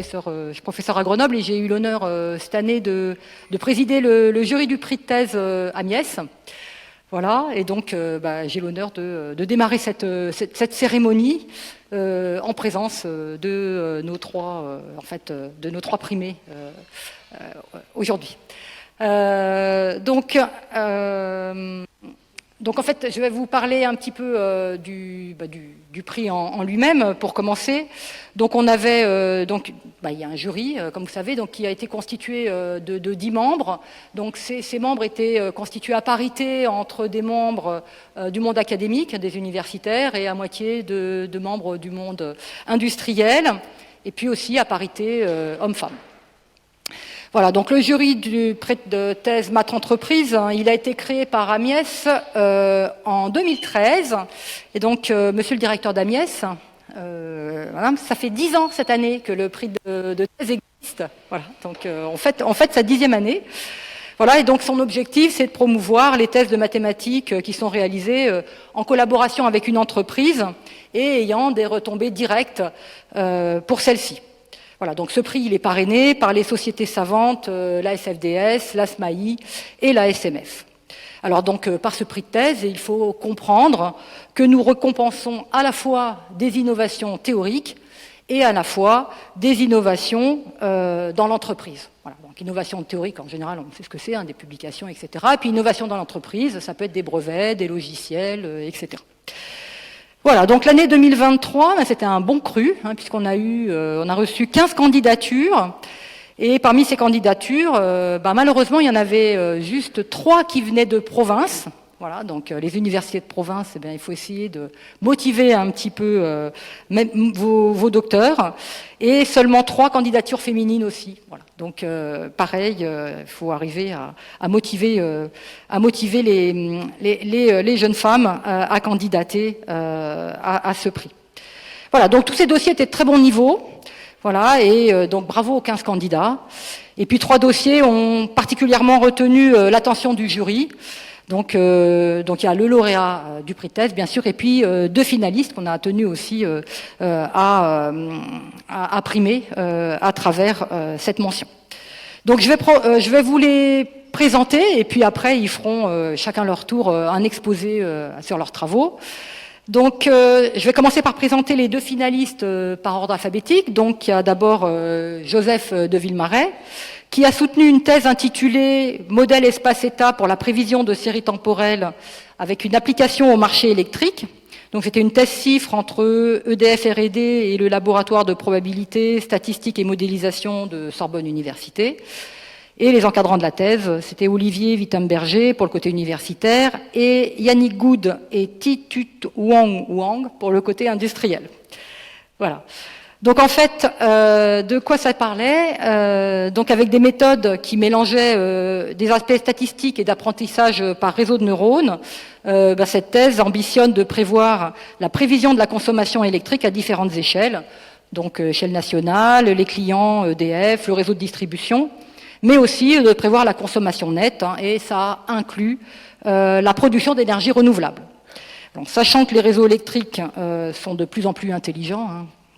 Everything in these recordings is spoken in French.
suis professeur à Grenoble et j'ai eu l'honneur cette année de présider le jury du prix de thèse à Miès. Voilà, et donc j'ai l'honneur de démarrer cette cérémonie en présence de nos trois primés aujourd'hui. Donc en fait, je vais vous parler un petit peu du prix en lui-même pour commencer. Donc on avait il y a un jury, comme vous savez, donc qui a été constitué de 10 membres. Donc ces membres étaient constitués à parité entre des membres du monde académique, des universitaires, et à moitié de membres du monde industriel, et puis aussi à parité hommes-femmes. Voilà, donc le jury du prix de thèse Math Entreprise, il a été créé par Amiès en 2013. Et donc, monsieur le directeur d'Amiès, voilà, ça fait 10 ans cette année que le prix de thèse existe. Voilà, donc en fait sa 10e année. Voilà, et donc son objectif, c'est de promouvoir les thèses de mathématiques qui sont réalisées en collaboration avec une entreprise et ayant des retombées directes pour celle-ci. Voilà, donc ce prix, il est parrainé par les sociétés savantes, la SFDS, la SMAI et la SMF. Alors donc, par ce prix de thèse, il faut comprendre que nous récompensons à la fois des innovations théoriques et à la fois des innovations dans l'entreprise. Voilà, donc innovation théorique, en général, on sait ce que c'est, des publications, etc. Et puis innovation dans l'entreprise, ça peut être des brevets, des logiciels, etc. Voilà, donc l'année 2023, c'était un bon cru, puisqu'on a reçu 15 candidatures, et parmi ces candidatures, malheureusement, il y en avait juste 3 qui venaient de province. Voilà, donc les universités de province, il faut essayer de motiver un petit peu même vos docteurs, et seulement 3 candidatures féminines aussi. Voilà, donc pareil, il faut arriver à motiver les jeunes femmes à candidater à ce prix. Voilà, donc tous ces dossiers étaient de très bon niveau. Voilà, et donc bravo aux 15 candidats. Et puis 3 dossiers ont particulièrement retenu l'attention du jury. Donc il y a le lauréat du prix de thèse, bien sûr, et puis 2 finalistes qu'on a tenu aussi à primer à travers cette mention. Donc je vais vous les présenter, et puis après ils feront chacun leur tour un exposé sur leurs travaux. Donc je vais commencer par présenter les 2 finalistes par ordre alphabétique. Donc il y a d'abord Joseph de Villemaret, qui a soutenu une thèse intitulée « Modèle espace-état pour la prévision de séries temporelles avec une application au marché électrique ». Donc c'était une thèse CIFRE entre EDF R&D et le laboratoire de probabilité, statistique et modélisation de Sorbonne Université. Et les encadrants de la thèse, c'était Olivier Wittenberger pour le côté universitaire et Yannick Good et Titut Wang pour le côté industriel. Voilà. Donc en fait, de quoi ça parlait donc avec des méthodes qui mélangeaient des aspects statistiques et d'apprentissage par réseau de neurones, cette thèse ambitionne de prévoir la prévision de la consommation électrique à différentes échelles, donc échelle nationale, les clients EDF, le réseau de distribution, mais aussi de prévoir la consommation nette, et ça inclut la production d'énergie renouvelable. Donc, sachant que les réseaux électriques sont de plus en plus intelligents,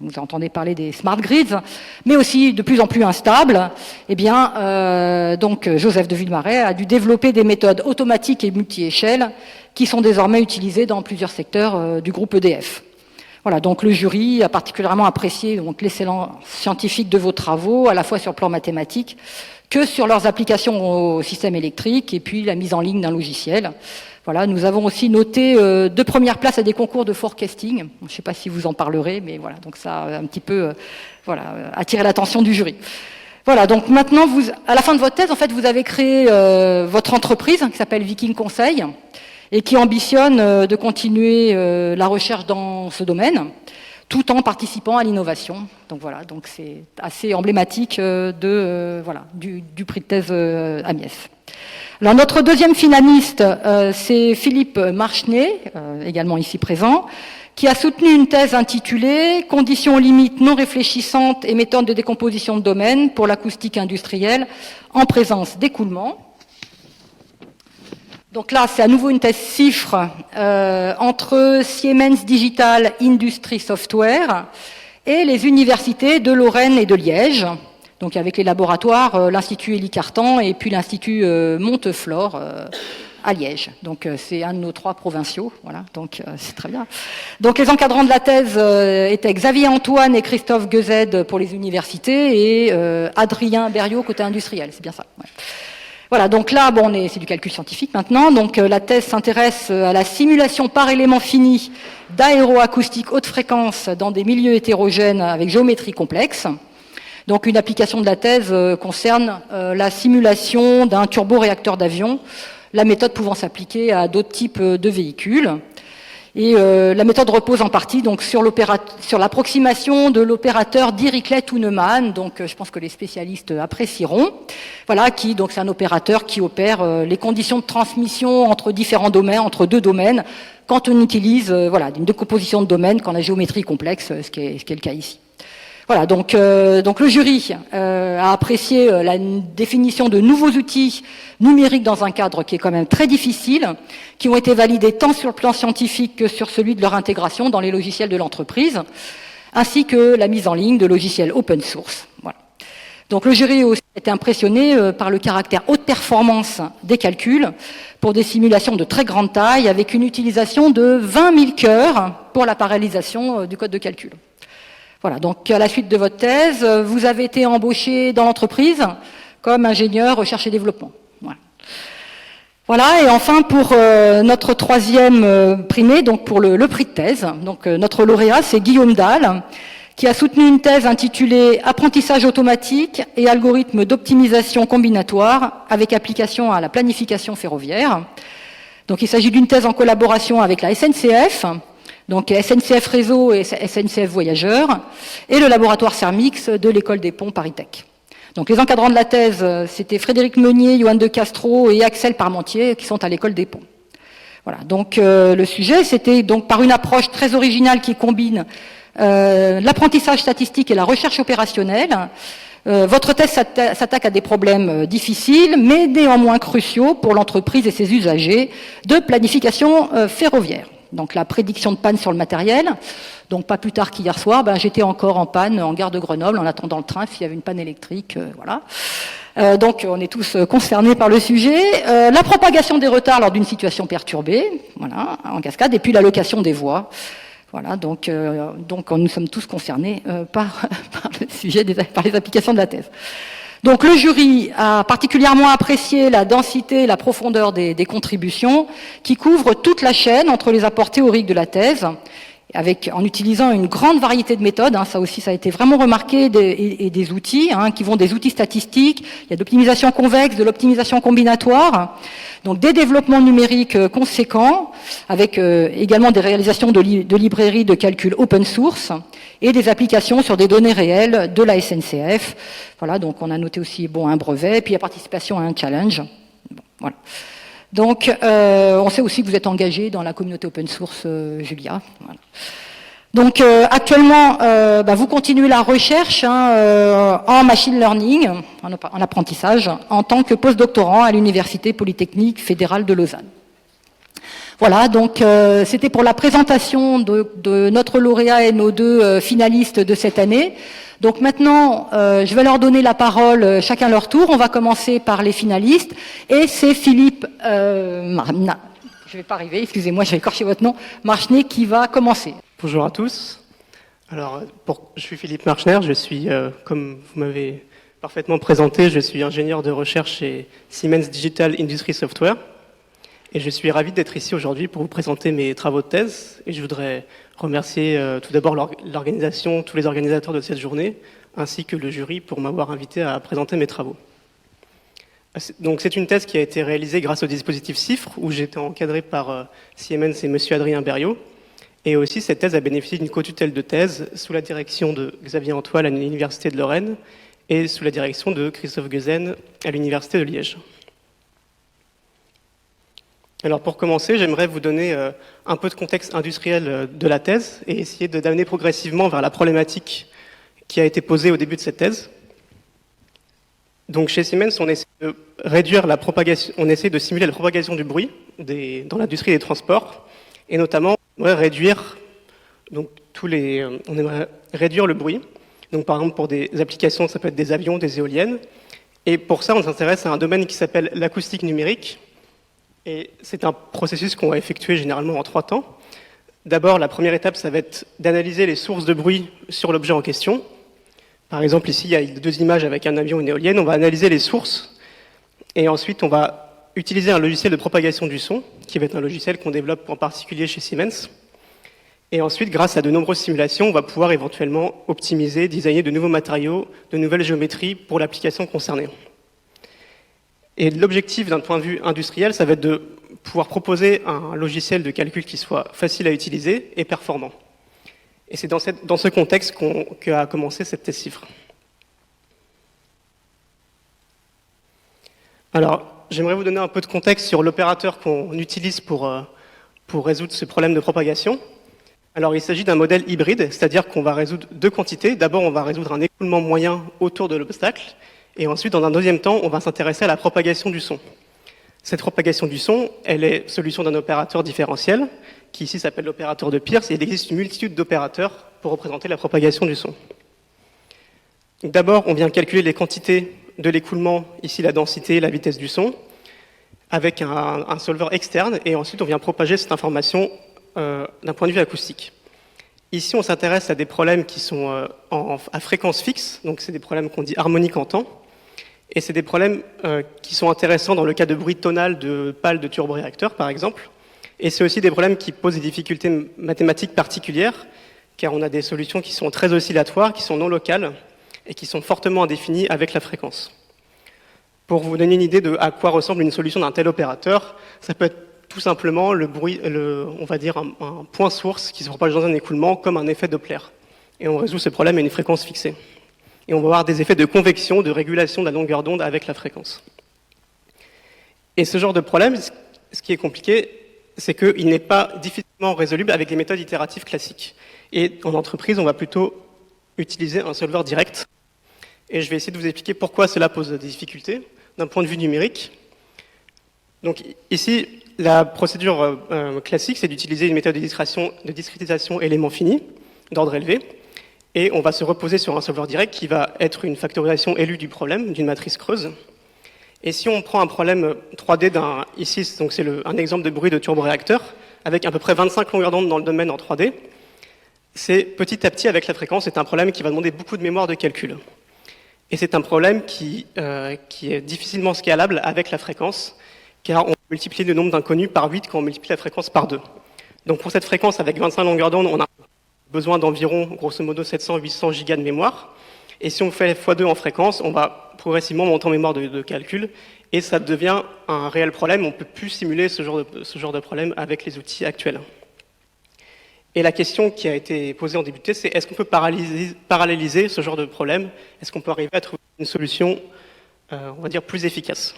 vous entendez parler des smart grids, mais aussi de plus en plus instables, donc Joseph de Villemaret a dû développer des méthodes automatiques et multi-échelles qui sont désormais utilisées dans plusieurs secteurs du groupe EDF. Voilà, donc le jury a particulièrement apprécié donc l'excellence scientifique de vos travaux, à la fois sur le plan mathématique que sur leurs applications au système électrique et puis la mise en ligne d'un logiciel. Voilà, nous avons aussi noté 2 premières places à des concours de forecasting. Je ne sais pas si vous en parlerez, mais voilà, donc ça a un petit peu attiré l'attention du jury. Voilà, donc maintenant, à la fin de votre thèse, en fait, vous avez créé votre entreprise qui s'appelle Viking Conseil et qui ambitionne de continuer la recherche dans ce domaine, tout en participant à l'innovation. Donc voilà, donc c'est assez emblématique du prix de thèse Amiès. Alors notre deuxième finaliste, c'est Philippe Marchenet, également ici présent, qui a soutenu une thèse intitulée « Conditions limites non réfléchissantes et méthodes de décomposition de domaine pour l'acoustique industrielle en présence d'écoulement ». Donc là, c'est à nouveau une thèse CIFRE entre Siemens Digital Industry Software et les universités de Lorraine et de Liège, donc avec les laboratoires, l'Institut Élie Cartan et puis l'Institut Monteflore à Liège. Donc c'est un de nos 3 provinciaux, voilà, donc c'est très bien. Donc les encadrants de la thèse étaient Xavier Antoine et Christophe Guezed pour les universités et Adrien Berriot côté industriel, c'est bien ça. Ouais. Voilà, donc là, bon, c'est du calcul scientifique maintenant. Donc la thèse s'intéresse à la simulation par élément fini d'aéroacoustique haute fréquence dans des milieux hétérogènes avec géométrie complexe. Donc une application de la thèse concerne la simulation d'un turboréacteur d'avion, la méthode pouvant s'appliquer à d'autres types de véhicules. Et la méthode repose en partie donc sur l'approximation de l'opérateur Dirichlet-Huneman, donc je pense que les spécialistes apprécieront. Voilà, donc c'est un opérateur qui opère les conditions de transmission entre différents domaines, entre 2 domaines, quand on utilise une décomposition de domaines, quand la géométrie est complexe, ce qui est le cas ici. Voilà, donc le jury a apprécié la définition de nouveaux outils numériques dans un cadre qui est quand même très difficile, qui ont été validés tant sur le plan scientifique que sur celui de leur intégration dans les logiciels de l'entreprise, ainsi que la mise en ligne de logiciels open source. Voilà. Donc le jury a aussi été impressionné par le caractère haute performance des calculs pour des simulations de très grande taille, avec une utilisation de 20 000 cœurs pour la parallélisation du code de calcul. Voilà, donc à la suite de votre thèse, vous avez été embauché dans l'entreprise comme ingénieur recherche et développement. Voilà, et enfin pour notre 3e primé, donc pour le prix de thèse, donc notre lauréat c'est Guillaume Dalle, qui a soutenu une thèse intitulée Apprentissage automatique et algorithmes d'optimisation combinatoire avec application à la planification ferroviaire. Donc il s'agit d'une thèse en collaboration avec la SNCF, donc SNCF Réseau et SNCF Voyageurs, et le laboratoire Cermix de l'École des Ponts Paris-Tech. Donc les encadrants de la thèse, c'était Frédéric Meunier, Johan de Castro et Axel Parmentier, qui sont à l'École des Ponts. Voilà, donc le sujet, c'était donc par une approche très originale qui combine l'apprentissage statistique et la recherche opérationnelle. Votre thèse s'attaque à des problèmes difficiles, mais néanmoins cruciaux pour l'entreprise et ses usagers de planification ferroviaire. Donc la prédiction de panne sur le matériel. Donc pas plus tard qu'hier soir, j'étais encore en panne en gare de Grenoble en attendant le train s'il y avait une panne électrique. Voilà. Donc on est tous concernés par le sujet. La propagation des retards lors d'une situation perturbée, voilà, en cascade, et puis l'allocation des voies. Voilà, donc nous sommes tous concernés par le sujet, par les applications de la thèse. Donc le jury a particulièrement apprécié la densité et la profondeur des contributions qui couvrent toute la chaîne entre les apports théoriques de la thèse, en utilisant une grande variété de méthodes, ça aussi ça a été vraiment remarqué, et des outils, qui vont des outils statistiques, il y a de l'optimisation convexe, de l'optimisation combinatoire, donc des développements numériques conséquents, avec également des réalisations de librairies de calcul open source, et des applications sur des données réelles de la SNCF. Voilà, donc on a noté aussi un brevet, puis la participation à un challenge. Bon, voilà. Donc, on sait aussi que vous êtes engagé dans la communauté open source Julia. Voilà. Donc, actuellement, vous continuez la recherche en machine learning, en apprentissage, en tant que postdoctorant à l'Université Polytechnique Fédérale de Lausanne. Voilà, donc c'était pour la présentation de notre lauréat et nos 2 finalistes de cette année. Donc maintenant, je vais leur donner la parole chacun leur tour. On va commencer par les finalistes. Et c'est Philippe, je vais pas arriver, excusez-moi, je vais écorcher votre nom, Marchenet, qui va commencer. Bonjour à tous. Alors, je suis Philippe Marchner, je suis, comme vous m'avez parfaitement présenté, je suis ingénieur de recherche chez Siemens Digital Industry Software. Et je suis ravi d'être ici aujourd'hui pour vous présenter mes travaux de thèse. Et je voudrais remercier tout d'abord l'organisation, tous les organisateurs de cette journée, ainsi que le jury pour m'avoir invité à présenter mes travaux. Donc c'est une thèse qui a été réalisée grâce au dispositif CIFRE, où j'ai été encadré par Siemens et monsieur Adrien Berriot. Et aussi cette thèse a bénéficié d'une co-tutelle de thèse sous la direction de Xavier Antoine à l'Université de Lorraine et sous la direction de Christophe Guezed à l'Université de Liège. Alors pour commencer, j'aimerais vous donner un peu de contexte industriel de la thèse et essayer d'amener progressivement vers la problématique qui a été posée au début de cette thèse. Donc chez Siemens, on essaie de réduire la propagation, on essaie de simuler la propagation du bruit dans l'industrie des transports et notamment réduire donc on aimerait réduire le bruit. Donc par exemple pour des applications, ça peut être des avions, des éoliennes. Et pour ça, on s'intéresse à un domaine qui s'appelle l'acoustique numérique. Et c'est un processus qu'on va effectuer généralement en 3 temps. D'abord, la première étape, ça va être d'analyser les sources de bruit sur l'objet en question. Par exemple, ici, il y a 2 images avec un avion et une éolienne. On va analyser les sources. Et ensuite, on va utiliser un logiciel de propagation du son, qui va être un logiciel qu'on développe en particulier chez Siemens. Et ensuite, grâce à de nombreuses simulations, on va pouvoir éventuellement optimiser, designer de nouveaux matériaux, de nouvelles géométries pour l'application concernée. Et l'objectif d'un point de vue industriel, ça va être de pouvoir proposer un logiciel de calcul qui soit facile à utiliser et performant. Et c'est dans ce contexte qu'a commencé cette test chiffre. Alors, j'aimerais vous donner un peu de contexte sur l'opérateur qu'on utilise pour résoudre ce problème de propagation. Alors, il s'agit d'un modèle hybride, c'est-à-dire qu'on va résoudre 2 quantités. D'abord, on va résoudre un écoulement moyen autour de l'obstacle, et ensuite, dans un deuxième temps, on va s'intéresser à la propagation du son. Cette propagation du son, elle est solution d'un opérateur différentiel, qui ici s'appelle l'opérateur de Peirce, et il existe une multitude d'opérateurs pour représenter la propagation du son. D'abord, on vient calculer les quantités de l'écoulement, ici la densité, la vitesse du son, avec un solver externe, et ensuite on vient propager cette information d'un point de vue acoustique. Ici, on s'intéresse à des problèmes qui sont à fréquence fixe, donc c'est des problèmes qu'on dit harmoniques en temps, et c'est des problèmes qui sont intéressants dans le cas de bruit tonal de pales de turboréacteurs, par exemple, et c'est aussi des problèmes qui posent des difficultés mathématiques particulières, car on a des solutions qui sont très oscillatoires, qui sont non locales, et qui sont fortement indéfinies avec la fréquence. Pour vous donner une idée de à quoi ressemble une solution d'un tel opérateur, ça peut être tout simplement le bruit, on va dire un point source qui se propage dans un écoulement comme un effet Doppler. Et on résout ce problème à une fréquence fixée. Et on va avoir des effets de convection, de régulation de la longueur d'onde avec la fréquence. Et ce genre de problème, ce qui est compliqué, c'est qu'il n'est pas difficilement résoluble avec les méthodes itératives classiques. Et en entreprise, on va plutôt utiliser un solver direct. Et je vais essayer de vous expliquer pourquoi cela pose des difficultés d'un point de vue numérique. Donc ici, la procédure classique, c'est d'utiliser une méthode de discrétisation élément fini, d'ordre élevé, et on va se reposer sur un solver direct qui va être une factorisation élue du problème, d'une matrice creuse. Et si on prend un problème 3D ici, donc c'est un exemple de bruit de turboréacteur, avec à peu près 25 longueurs d'onde dans le domaine en 3D, c'est petit à petit, avec la fréquence, c'est un problème qui va demander beaucoup de mémoire de calcul. Et c'est un problème qui est difficilement scalable avec la fréquence, car on multiplie le nombre d'inconnus par 8 quand on multiplie la fréquence par 2. Donc pour cette fréquence avec 25 longueurs d'onde, on a besoin d'environ, grosso modo, 700-800 gigas de mémoire. Et si on fait x2 en fréquence, on va progressivement monter en mémoire de calcul, et ça devient un réel problème. On ne peut plus simuler ce genre de problème avec les outils actuels. Et la question qui a été posée en début de test, c'est est-ce qu'on peut paralléliser ce genre de problème? Est-ce qu'on peut arriver à trouver une solution, on va dire, plus efficace?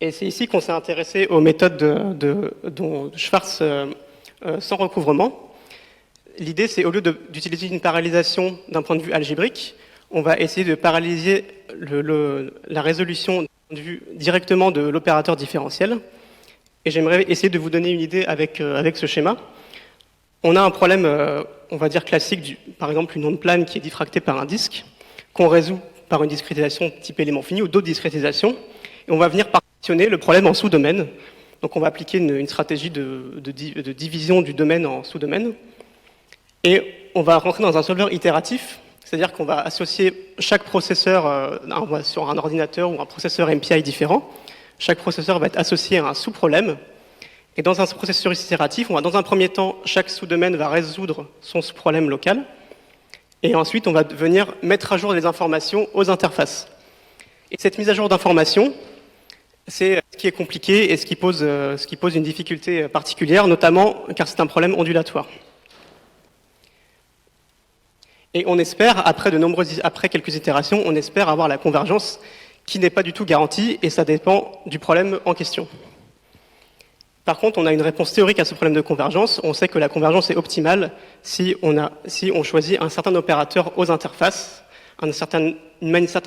Et c'est ici qu'on s'est intéressé aux méthodes de Schwarz sans recouvrement. L'idée, c'est au lieu d'utiliser une parallélisation d'un point de vue algébrique, on va essayer de paralléliser la résolution d'un point de vue directement de l'opérateur différentiel. Et j'aimerais essayer de vous donner une idée avec ce schéma. On a un problème, on va dire classique, par exemple une onde plane qui est diffractée par un disque, qu'on résout par une discrétisation type élément fini ou d'autres discrétisations. Et on va venir partitionner le problème en sous-domaines. Donc on va appliquer une stratégie de division du domaine en sous-domaines. Et on va rentrer dans un solver itératif, c'est-à-dire qu'on va associer chaque processeur sur un ordinateur ou un processeur MPI différent. Chaque processeur va être associé à un sous-problème. Et dans un processeur itératif, dans un premier temps, chaque sous-domaine va résoudre son sous-problème local. Et ensuite, on va venir mettre à jour les informations aux interfaces. Et cette mise à jour d'informations, c'est ce qui est compliqué et ce qui pose une difficulté particulière, notamment car c'est un problème ondulatoire. Et on espère, après quelques itérations, on espère avoir la convergence qui n'est pas du tout garantie, et ça dépend du problème en question. Par contre, on a une réponse théorique à ce problème de convergence. On sait que la convergence est optimale si on choisit un certain opérateur aux interfaces, une certaine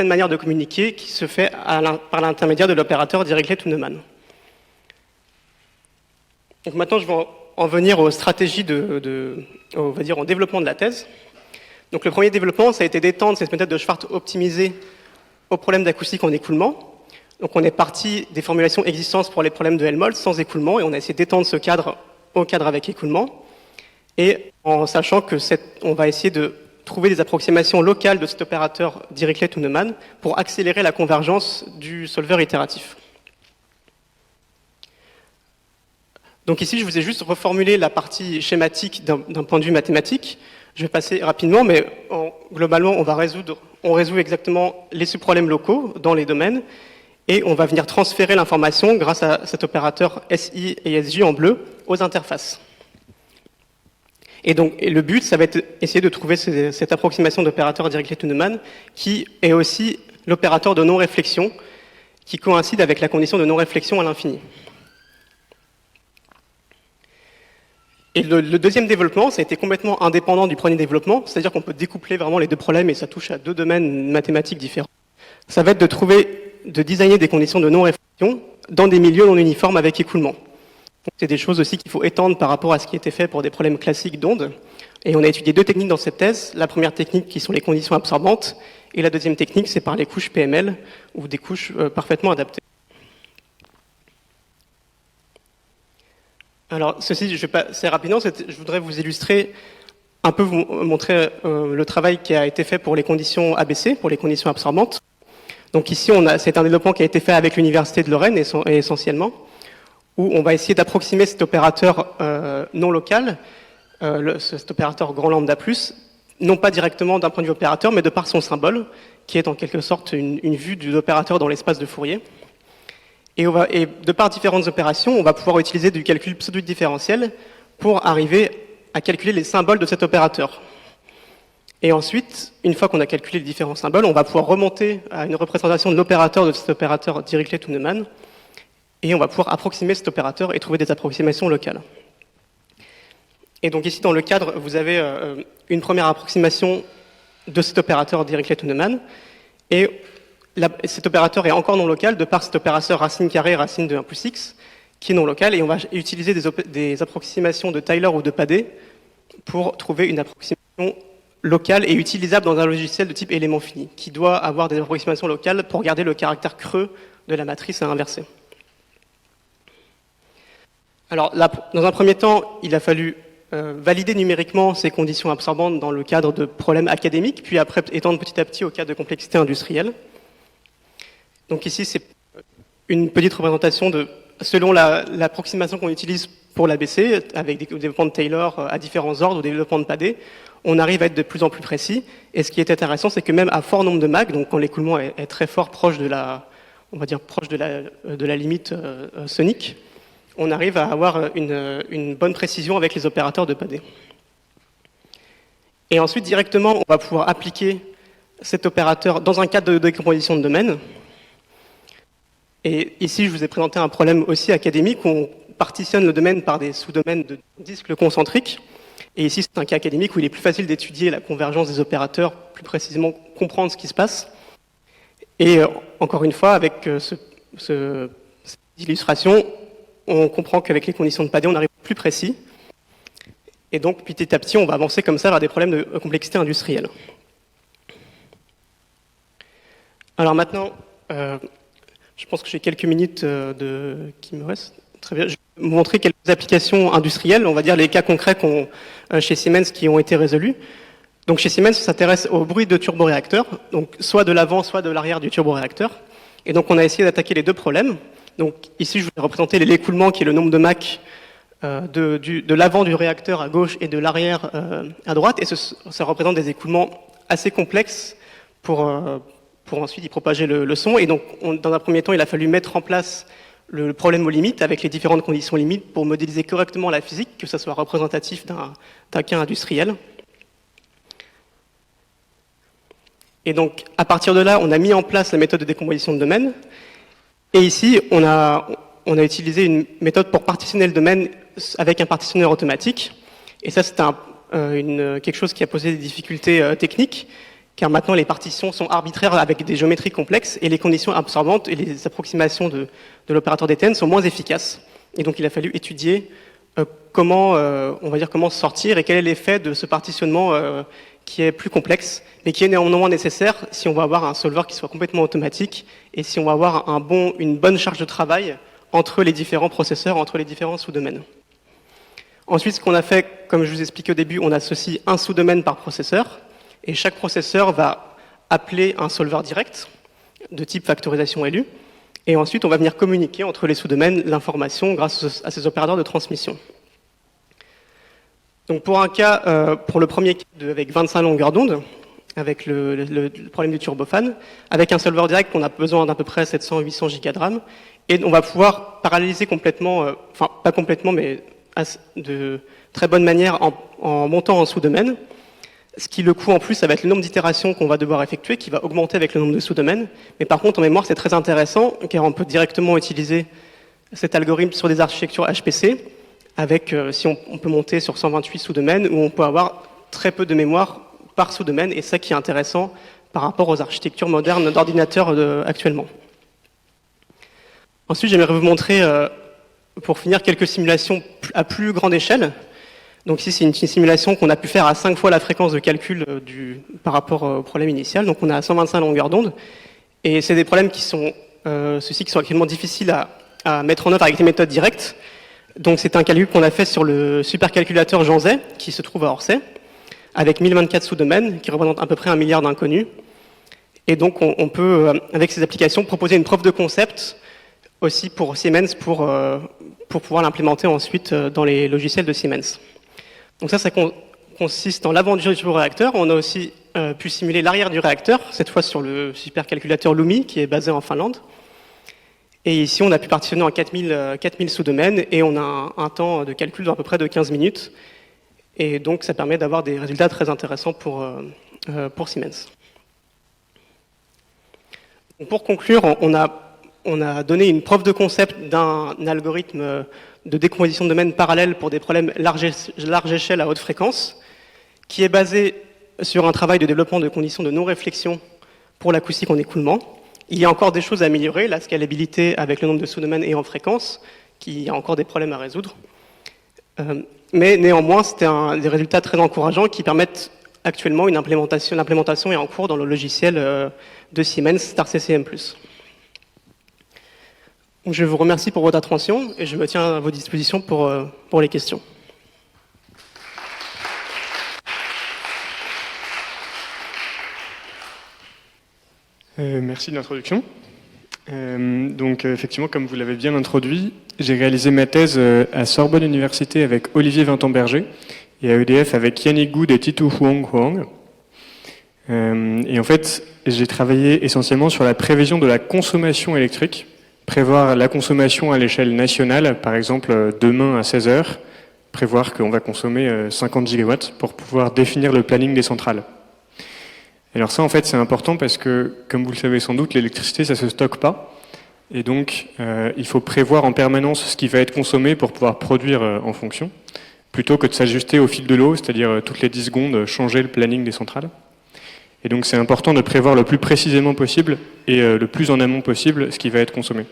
manière de communiquer qui se fait par l'intermédiaire de l'opérateur Dirichlet-Tuneman. Donc maintenant, je vais en venir aux stratégies on va dire, au développement de la thèse. Donc le premier développement, ça a été d'étendre cette méthode de Schwartz optimisée aux problèmes d'acoustique en écoulement. Donc on est parti des formulations existantes pour les problèmes de Helmholtz sans écoulement, et on a essayé d'étendre ce cadre au cadre avec écoulement, et en sachant que on va essayer de trouver des approximations locales de cet opérateur Dirichlet ou Neumann pour accélérer la convergence du solveur itératif. Donc ici, je vous ai juste reformulé la partie schématique d'un point de vue mathématique. Je vais passer rapidement, mais globalement, on résout exactement les sous-problèmes locaux dans les domaines, et on va venir transférer l'information grâce à cet opérateur SI et SJ en bleu aux interfaces. Et donc, le but, ça va être essayer de trouver cette approximation d'opérateur Dirichlet ou Neumann, qui est aussi l'opérateur de non-réflexion, qui coïncide avec la condition de non-réflexion à l'infini. Et le deuxième développement, ça a été complètement indépendant du premier développement, c'est-à-dire qu'on peut découpler vraiment les deux problèmes et ça touche à deux domaines mathématiques différents. Ça va être de designer des conditions de non-réflexion dans des milieux non uniformes avec écoulement. C'est des choses aussi qu'il faut étendre par rapport à ce qui était fait pour des problèmes classiques d'ondes. Et on a étudié deux techniques dans cette thèse. La première technique qui sont les conditions absorbantes, et la deuxième technique, c'est par les couches PML, ou des couches parfaitement adaptées. Alors, ceci, je vais passer rapidement, je voudrais vous illustrer, un peu vous montrer le travail qui a été fait pour les conditions ABC, pour les conditions absorbantes. Donc ici, c'est un développement qui a été fait avec l'Université de Lorraine, essentiellement, où on va essayer d'approximer cet opérateur non local, cet opérateur grand lambda plus, non pas directement d'un point de vue opérateur, mais de par son symbole, qui est en quelque sorte une vue de l'opérateur dans l'espace de Fourier. Et de par différentes opérations, on va pouvoir utiliser du calcul pseudo-différentiel pour arriver à calculer les symboles de cet opérateur. Et ensuite, une fois qu'on a calculé les différents symboles, on va pouvoir remonter à une représentation de l'opérateur de cet opérateur Dirichlet ou Neumann, et on va pouvoir approximer cet opérateur et trouver des approximations locales. Et donc ici, dans le cadre, vous avez une première approximation de cet opérateur Dirichlet ou Neumann, et cet opérateur est encore non local de par cet opérateur racine carrée, racine de 1 plus x, qui est non local, et on va utiliser des approximations de Tyler ou de Padé pour trouver une approximation locale et utilisable dans un logiciel de type élément fini, qui doit avoir des approximations locales pour garder le caractère creux de la matrice à inverser. Alors, dans un premier temps, il a fallu valider numériquement ces conditions absorbantes dans le cadre de problèmes académiques, puis après étendre petit à petit au cas de complexité industrielle. Donc ici, c'est une petite représentation selon l'approximation qu'on utilise pour l'ABC, avec des développements de Taylor à différents ordres ou des développements de Padé, on arrive à être de plus en plus précis. Et ce qui est intéressant, c'est que même à fort nombre de Mach, donc quand l'écoulement est très fort, proche de la limite sonique, on arrive à avoir une bonne précision avec les opérateurs de Padé. Et ensuite, directement, on va pouvoir appliquer cet opérateur dans un cadre de décomposition de domaine. Et ici, je vous ai présenté un problème aussi académique où on partitionne le domaine par des sous-domaines de disques concentriques. Et ici, c'est un cas académique où il est plus facile d'étudier la convergence des opérateurs, plus précisément comprendre ce qui se passe. Et encore une fois, avec cette illustration, on comprend qu'avec les conditions de Padé, on arrive plus précis. Et donc, petit à petit, on va avancer comme ça vers des problèmes de complexité industrielle. Alors maintenant, je pense que j'ai quelques minutes qui me restent. Très bien. Je vais vous montrer quelques applications industrielles, on va dire les cas concrets chez Siemens qui ont été résolus. Donc chez Siemens, on s'intéresse au bruit de turboréacteur, donc soit de l'avant, soit de l'arrière du turboréacteur. Et donc on a essayé d'attaquer les deux problèmes. Donc ici, je vous ai représenté l'écoulement qui est le nombre de Mach de l'avant du réacteur à gauche et de l'arrière à droite. Et ça représente des écoulements assez complexes pour ensuite y propager le son. Et donc, dans un premier temps, il a fallu mettre en place le problème aux limites avec les différentes conditions limites pour modéliser correctement la physique, que ça soit représentatif d'un cas industriel. Et donc, à partir de là, on a mis en place la méthode de décomposition de domaine. Et ici, on a utilisé une méthode pour partitionner le domaine avec un partitionneur automatique. Et ça, c'est quelque chose qui a posé des difficultés techniques, car maintenant les partitions sont arbitraires avec des géométries complexes et les conditions absorbantes et les approximations de l'opérateur d'Étienne sont moins efficaces. Et donc il a fallu étudier comment, on va dire, comment sortir et quel est l'effet de ce partitionnement qui est plus complexe, mais qui est néanmoins nécessaire si on va avoir un solver qui soit complètement automatique et si on va avoir une bonne charge de travail entre les différents processeurs, entre les différents sous-domaines. Ensuite, ce qu'on a fait, comme je vous expliquais au début, on associe un sous-domaine par processeur, et chaque processeur va appeler un solver direct de type factorisation élu, et ensuite on va venir communiquer entre les sous-domaines l'information grâce à ces opérateurs de transmission. Donc pour le premier cas avec 25 longueurs d'onde, avec le problème du turbofan, avec un solver direct, on a besoin d'à peu près 700-800 Go de RAM, et on va pouvoir paralléliser complètement, enfin pas complètement, mais de très bonne manière en montant en sous-domaine. Ce qui, le coût en plus, ça va être le nombre d'itérations qu'on va devoir effectuer, qui va augmenter avec le nombre de sous-domaines. Mais par contre, en mémoire, c'est très intéressant, car on peut directement utiliser cet algorithme sur des architectures HPC, avec, si on peut monter sur 128 sous-domaines, où on peut avoir très peu de mémoire par sous-domaine, et ça qui est intéressant par rapport aux architectures modernes d'ordinateurs actuellement. Ensuite, j'aimerais vous montrer, pour finir, quelques simulations à plus grande échelle. Donc ici, c'est une simulation qu'on a pu faire à 5 fois la fréquence de calcul par rapport au problème initial. Donc on est à 125 longueurs d'onde. Et c'est des problèmes qui sont, ceux-ci qui sont actuellement difficiles à mettre en œuvre avec des méthodes directes. Donc c'est un calcul qu'on a fait sur le supercalculateur Jean Zay, qui se trouve à Orsay, avec 1024 sous-domaines, qui représentent à peu près 1 milliard d'inconnus. Et donc on peut, avec ces applications, proposer une preuve de concept aussi pour Siemens pour pouvoir l'implémenter ensuite dans les logiciels de Siemens. Donc ça consiste en l'avant du réacteur. On a aussi pu simuler l'arrière du réacteur, cette fois sur le supercalculateur Lumi, qui est basé en Finlande. Et ici, on a pu partitionner en 4000 sous-domaines, et on a un temps de calcul d'à peu près de 15 minutes. Et donc, ça permet d'avoir des résultats très intéressants pour Siemens. Donc, pour conclure, on a donné une preuve de concept d'un algorithme de décomposition de domaines parallèles pour des problèmes large échelle à haute fréquence, qui est basé sur un travail de développement de conditions de non-réflexion pour l'acoustique en écoulement. Il y a encore des choses à améliorer, la scalabilité avec le nombre de sous-domaines et en fréquence, qui a encore des problèmes à résoudre. Mais néanmoins, c'était des résultats très encourageants qui permettent actuellement l'implémentation est en cours dans le logiciel de Siemens StarCCM+. Donc je vous remercie pour votre attention et je me tiens à vos dispositions pour les questions. Merci de l'introduction. Donc effectivement, comme vous l'avez bien introduit, j'ai réalisé ma thèse à Sorbonne Université avec Olivier Vintemberger et à EDF avec Yannick Goud et Titu Huang. Et en fait, j'ai travaillé essentiellement sur la prévision de la consommation électrique, prévoir la consommation à l'échelle nationale, par exemple demain à 16 h, prévoir qu'on va consommer 50 gigawatts pour pouvoir définir le planning des centrales. Alors ça, en fait, c'est important parce que, comme vous le savez sans doute, l'électricité, ça se stocke pas. Et donc, il faut prévoir en permanence ce qui va être consommé pour pouvoir produire en fonction, plutôt que de s'ajuster au fil de l'eau, c'est-à-dire toutes les 10 secondes, changer le planning des centrales. Et donc, c'est important de prévoir le plus précisément possible et le plus en amont possible ce qui va être consommé.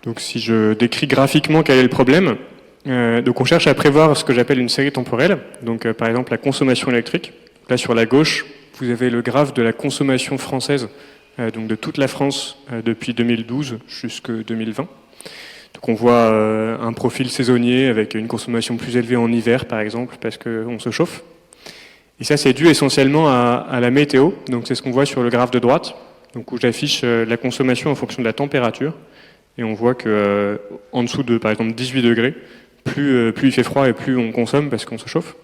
Donc, si je décris graphiquement quel est le problème, donc on cherche à prévoir ce que j'appelle une série temporelle, donc par exemple la consommation électrique. Là sur la gauche, vous avez le graphe de la consommation française, donc de toute la France depuis 2012 jusqu'à 2020. Donc on voit un profil saisonnier avec une consommation plus élevée en hiver par exemple, parce qu'on se chauffe. Et ça c'est dû essentiellement à la météo, donc c'est ce qu'on voit sur le graphe de droite, donc où j'affiche la consommation en fonction de la température. Et on voit que en dessous de par exemple 18 degrés, plus il fait froid et plus on consomme parce qu'on se chauffe.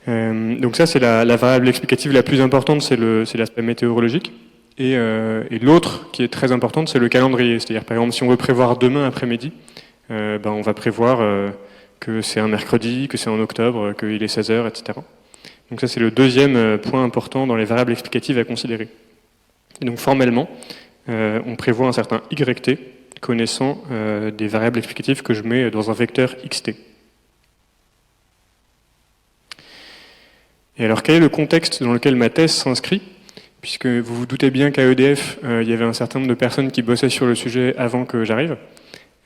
Donc ça, c'est la variable explicative la plus importante, c'est l'aspect météorologique. Et l'autre qui est très importante, c'est le calendrier. C'est-à-dire, par exemple, si on veut prévoir demain après-midi, on va prévoir que c'est un mercredi, que c'est en octobre, qu'il est 16 h, etc. Donc ça, c'est le deuxième point important dans les variables explicatives à considérer. Et donc formellement, on prévoit un certain YT, connaissant des variables explicatives que je mets dans un vecteur xt. Et alors, quel est le contexte dans lequel ma thèse s'inscrit ? puisque vous vous doutez bien qu'à EDF, il y avait un certain nombre de personnes qui bossaient sur le sujet avant que j'arrive.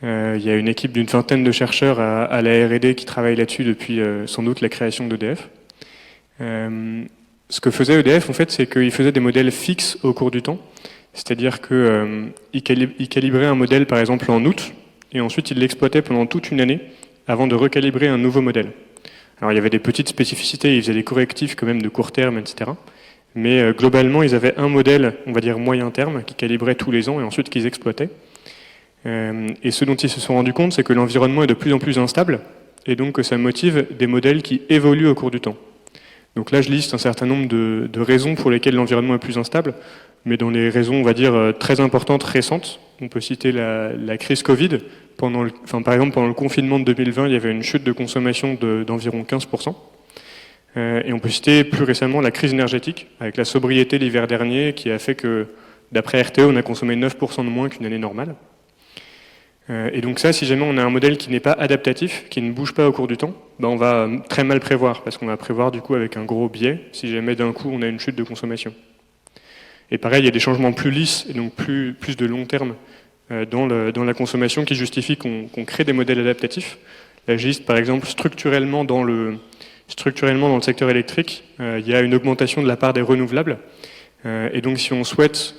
Il y a une équipe d'une vingtaine de chercheurs à la R&D qui travaillent là-dessus depuis sans doute la création d'EDF. Ce que faisait EDF, en fait, c'est qu'il faisait des modèles fixes au cours du temps. C'est-à-dire qu'il calibrait un modèle, par exemple, en août, et ensuite il l'exploitait pendant toute une année avant de recalibrer un nouveau modèle. Alors il y avait des petites spécificités, ils faisaient des correctifs quand même de court terme, etc. Mais globalement, ils avaient un modèle, on va dire moyen terme, qui calibrait tous les ans et ensuite qu'ils exploitaient. Et ce dont ils se sont rendus compte, c'est que l'environnement est de plus en plus instable, et donc que ça motive des modèles qui évoluent au cours du temps. Donc là, je liste un certain nombre de raisons pour lesquelles l'environnement est plus instable, mais dans les raisons, on va dire, très importantes, récentes, on peut citer la crise Covid. Par exemple, pendant le confinement de 2020, il y avait une chute de consommation d'environ 15%. Et on peut citer plus récemment la crise énergétique, avec la sobriété l'hiver dernier, qui a fait que, d'après RTE, on a consommé 9% de moins qu'une année normale. Et donc ça, si jamais on a un modèle qui n'est pas adaptatif, qui ne bouge pas au cours du temps, ben on va très mal prévoir, parce qu'on va prévoir du coup avec un gros biais, si jamais d'un coup on a une chute de consommation. Et pareil, il y a des changements plus lisses, et donc plus de long terme dans la consommation qui justifient qu'on crée des modèles adaptatifs. Là, je liste par exemple structurellement dans le secteur électrique, il y a une augmentation de la part des renouvelables. Et donc si on souhaite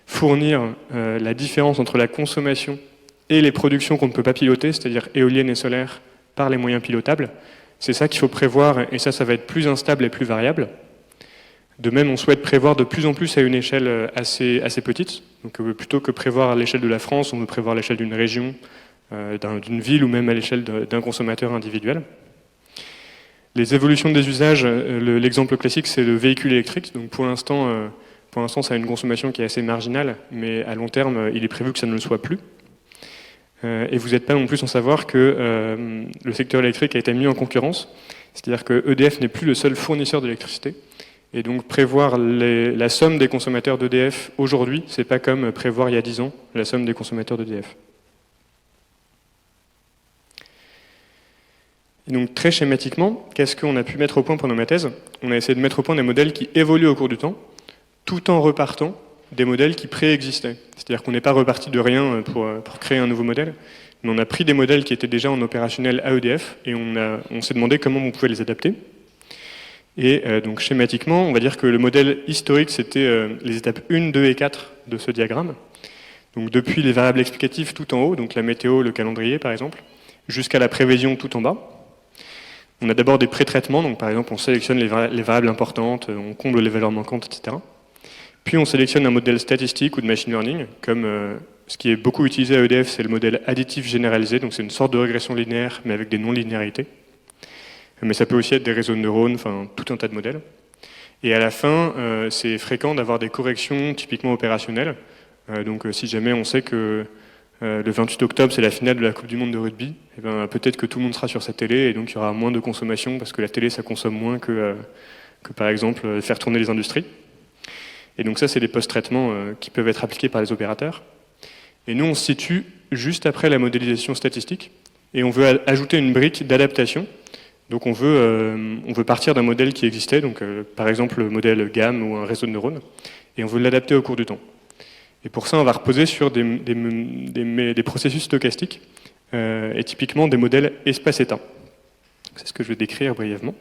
fournir la différence entre la consommation et les productions qu'on ne peut pas piloter, c'est-à-dire éoliennes et solaires, par les moyens pilotables, c'est ça qu'il faut prévoir, et ça va être plus instable et plus variable. De même, on souhaite prévoir de plus en plus à une échelle assez petite. Donc plutôt que prévoir à l'échelle de la France, on veut prévoir à l'échelle d'une région, d'une ville ou même à l'échelle d'un consommateur individuel. Les évolutions des usages, l'exemple classique, c'est le véhicule électrique. Donc pour l'instant, ça a une consommation qui est assez marginale, mais à long terme, il est prévu que ça ne le soit plus. Et vous n'êtes pas non plus sans savoir que le secteur électrique a été mis en concurrence. C'est-à-dire que EDF n'est plus le seul fournisseur d'électricité. Et donc prévoir la somme des consommateurs d'EDF aujourd'hui, c'est pas comme prévoir il y a 10 ans la somme des consommateurs d'EDF. Et donc très schématiquement, qu'est-ce qu'on a pu mettre au point pendant ma thèse? On a essayé de mettre au point des modèles qui évoluent au cours du temps, tout en repartant des modèles qui préexistaient. C'est-à-dire qu'on n'est pas reparti de rien pour créer un nouveau modèle, mais on a pris des modèles qui étaient déjà en opérationnel à EDF et on s'est demandé comment on pouvait les adapter. Et donc schématiquement, on va dire que le modèle historique, c'était les étapes 1, 2 et 4 de ce diagramme. Donc depuis les variables explicatives tout en haut, donc la météo, le calendrier par exemple, jusqu'à la prévision tout en bas. On a d'abord des pré-traitements, donc par exemple on sélectionne les variables importantes, on comble les valeurs manquantes, etc. Puis on sélectionne un modèle statistique ou de machine learning, comme ce qui est beaucoup utilisé à EDF, c'est le modèle additif généralisé, donc c'est une sorte de régression linéaire, mais avec des non-linéarités. Mais ça peut aussi être des réseaux de neurones, enfin tout un tas de modèles. Et à la fin, c'est fréquent d'avoir des corrections typiquement opérationnelles. Donc si jamais on sait que le 28 octobre c'est la finale de la Coupe du Monde de rugby, et ben, peut-être que tout le monde sera sur sa télé et donc il y aura moins de consommation parce que la télé ça consomme moins que par exemple faire tourner les industries. Et donc ça c'est des post-traitements qui peuvent être appliqués par les opérateurs. Et nous on se situe juste après la modélisation statistique et on veut ajouter une brique d'adaptation. Donc on veut partir d'un modèle qui existait, donc par exemple le modèle GAM ou un réseau de neurones, et on veut l'adapter au cours du temps. Et pour ça, on va reposer sur des processus stochastiques, et typiquement des modèles espace-état. C'est ce que je vais décrire brièvement.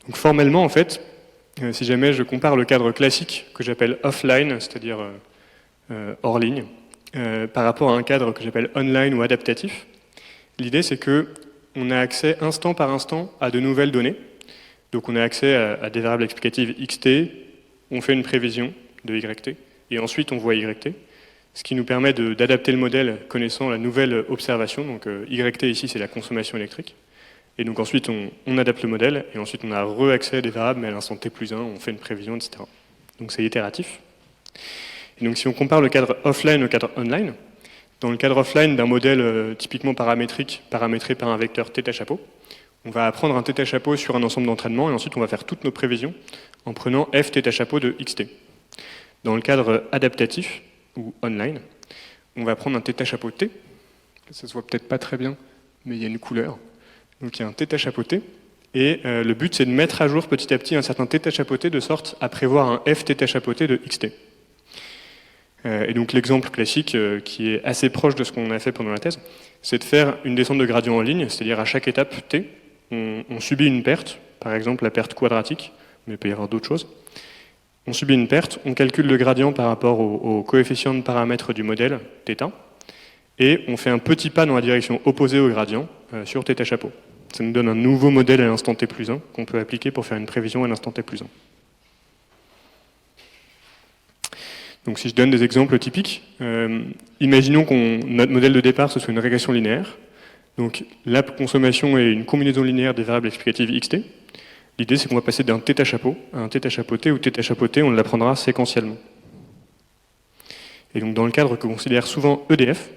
Donc formellement, en fait, si jamais je compare le cadre classique que j'appelle offline, c'est-à-dire hors ligne, par rapport à un cadre que j'appelle online ou adaptatif, l'idée, c'est qu'on a accès instant par instant à de nouvelles données. Donc on a accès à des variables explicatives xt, on fait une prévision de yt, et ensuite on voit yt, ce qui nous permet d'adapter le modèle connaissant la nouvelle observation. Donc yt ici, c'est la consommation électrique. Et donc ensuite, on adapte le modèle, et ensuite on a re-accès à des variables, mais à l'instant t+1, on fait une prévision, etc. Donc c'est itératif. Et donc si on compare le cadre offline au cadre online, dans le cadre offline d'un modèle typiquement paramétrique, paramétré par un vecteur θ-chapeau, on va apprendre un θ-chapeau sur un ensemble d'entraînement et ensuite on va faire toutes nos prévisions en prenant f θ-chapeau de xt. Dans le cadre adaptatif, ou online, on va prendre un θ-chapeau t. Ça se voit peut-être pas très bien, mais il y a une couleur. Donc il y a un θ-chapeau t, Et le but, c'est de mettre à jour petit à petit un certain θ chapeauté de sorte à prévoir un f θ chapeauté de xt. Et donc l'exemple classique, qui est assez proche de ce qu'on a fait pendant la thèse, c'est de faire une descente de gradient en ligne, c'est-à-dire à chaque étape t, on subit une perte, par exemple la perte quadratique, mais il peut y avoir d'autres choses. On subit une perte, on calcule le gradient par rapport au coefficient de paramètres du modèle, θ, et on fait un petit pas dans la direction opposée au gradient sur θ chapeau. Ça nous donne un nouveau modèle à l'instant t plus 1 qu'on peut appliquer pour faire une prévision à l'instant t plus 1. Donc si je donne des exemples typiques, imaginons que notre modèle de départ ce soit une régression linéaire. Donc la consommation est une combinaison linéaire des variables explicatives xt. L'idée c'est qu'on va passer d'un θ chapeau à un θ chapeauté, où θ chapeauté on l'apprendra séquentiellement. Et donc dans le cadre que considère souvent EDF,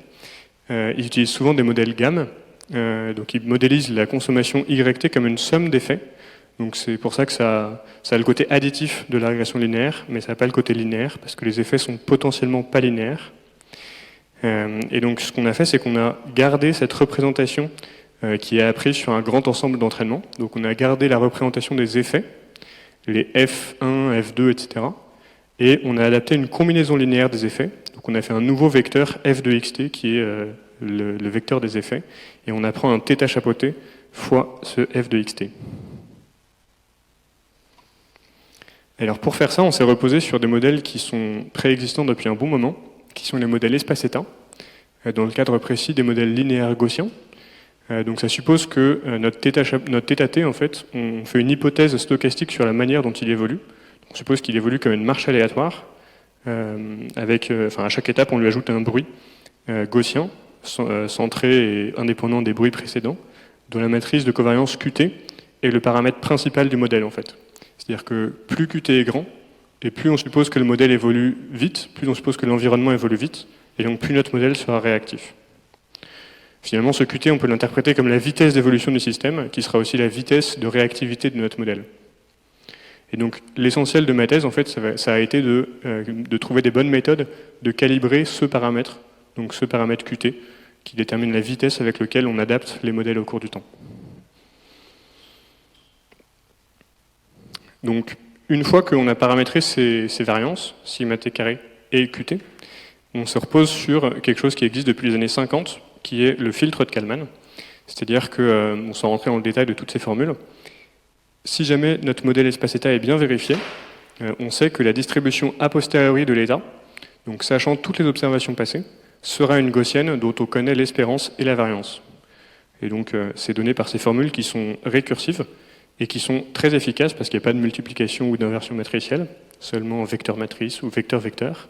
ils utilisent souvent des modèles gamme. Donc ils modélisent la consommation YT comme une somme d'effets. Donc c'est pour ça que ça a le côté additif de la régression linéaire, mais ça n'a pas le côté linéaire, parce que les effets sont potentiellement pas linéaires. Et donc ce qu'on a fait, c'est qu'on a gardé cette représentation qui est apprise sur un grand ensemble d'entraînements. Donc on a gardé la représentation des effets, les F1, F2, etc. Et on a adapté une combinaison linéaire des effets. Donc on a fait un nouveau vecteur f de xt qui est le vecteur des effets. Et on apprend un θ chapeauté fois ce f de xt. Alors pour faire ça, on s'est reposé sur des modèles qui sont préexistants depuis un bon moment, qui sont les modèles espace-état, dans le cadre précis des modèles linéaires gaussiens. Donc ça suppose que notre θt, en fait, on fait une hypothèse stochastique sur la manière dont il évolue. On suppose qu'il évolue comme une marche aléatoire, à chaque étape on lui ajoute un bruit gaussien, centré et indépendant des bruits précédents, dont la matrice de covariance Qt est le paramètre principal du modèle en fait. C'est-à-dire que plus Qt est grand, et plus on suppose que le modèle évolue vite, plus on suppose que l'environnement évolue vite, et donc plus notre modèle sera réactif. Finalement, ce Qt, on peut l'interpréter comme la vitesse d'évolution du système, qui sera aussi la vitesse de réactivité de notre modèle. Et donc, l'essentiel de ma thèse, en fait, ça a été de trouver des bonnes méthodes de calibrer ce paramètre, donc ce paramètre Qt, qui détermine la vitesse avec laquelle on adapte les modèles au cours du temps. Donc, une fois qu'on a paramétré ces variances, sigma t carré et Qt, on se repose sur quelque chose qui existe depuis les années 50, qui est le filtre de Kalman. C'est-à-dire qu'on sans rentrer dans le détail de toutes ces formules, si jamais notre modèle espace-état est bien vérifié, on sait que la distribution a posteriori de l'état, donc sachant toutes les observations passées, sera une gaussienne dont on connaît l'espérance et la variance. Et donc c'est donné par ces formules qui sont récursives et qui sont très efficaces parce qu'il n'y a pas de multiplication ou d'inversion matricielle, seulement vecteur-matrice ou vecteur-vecteur.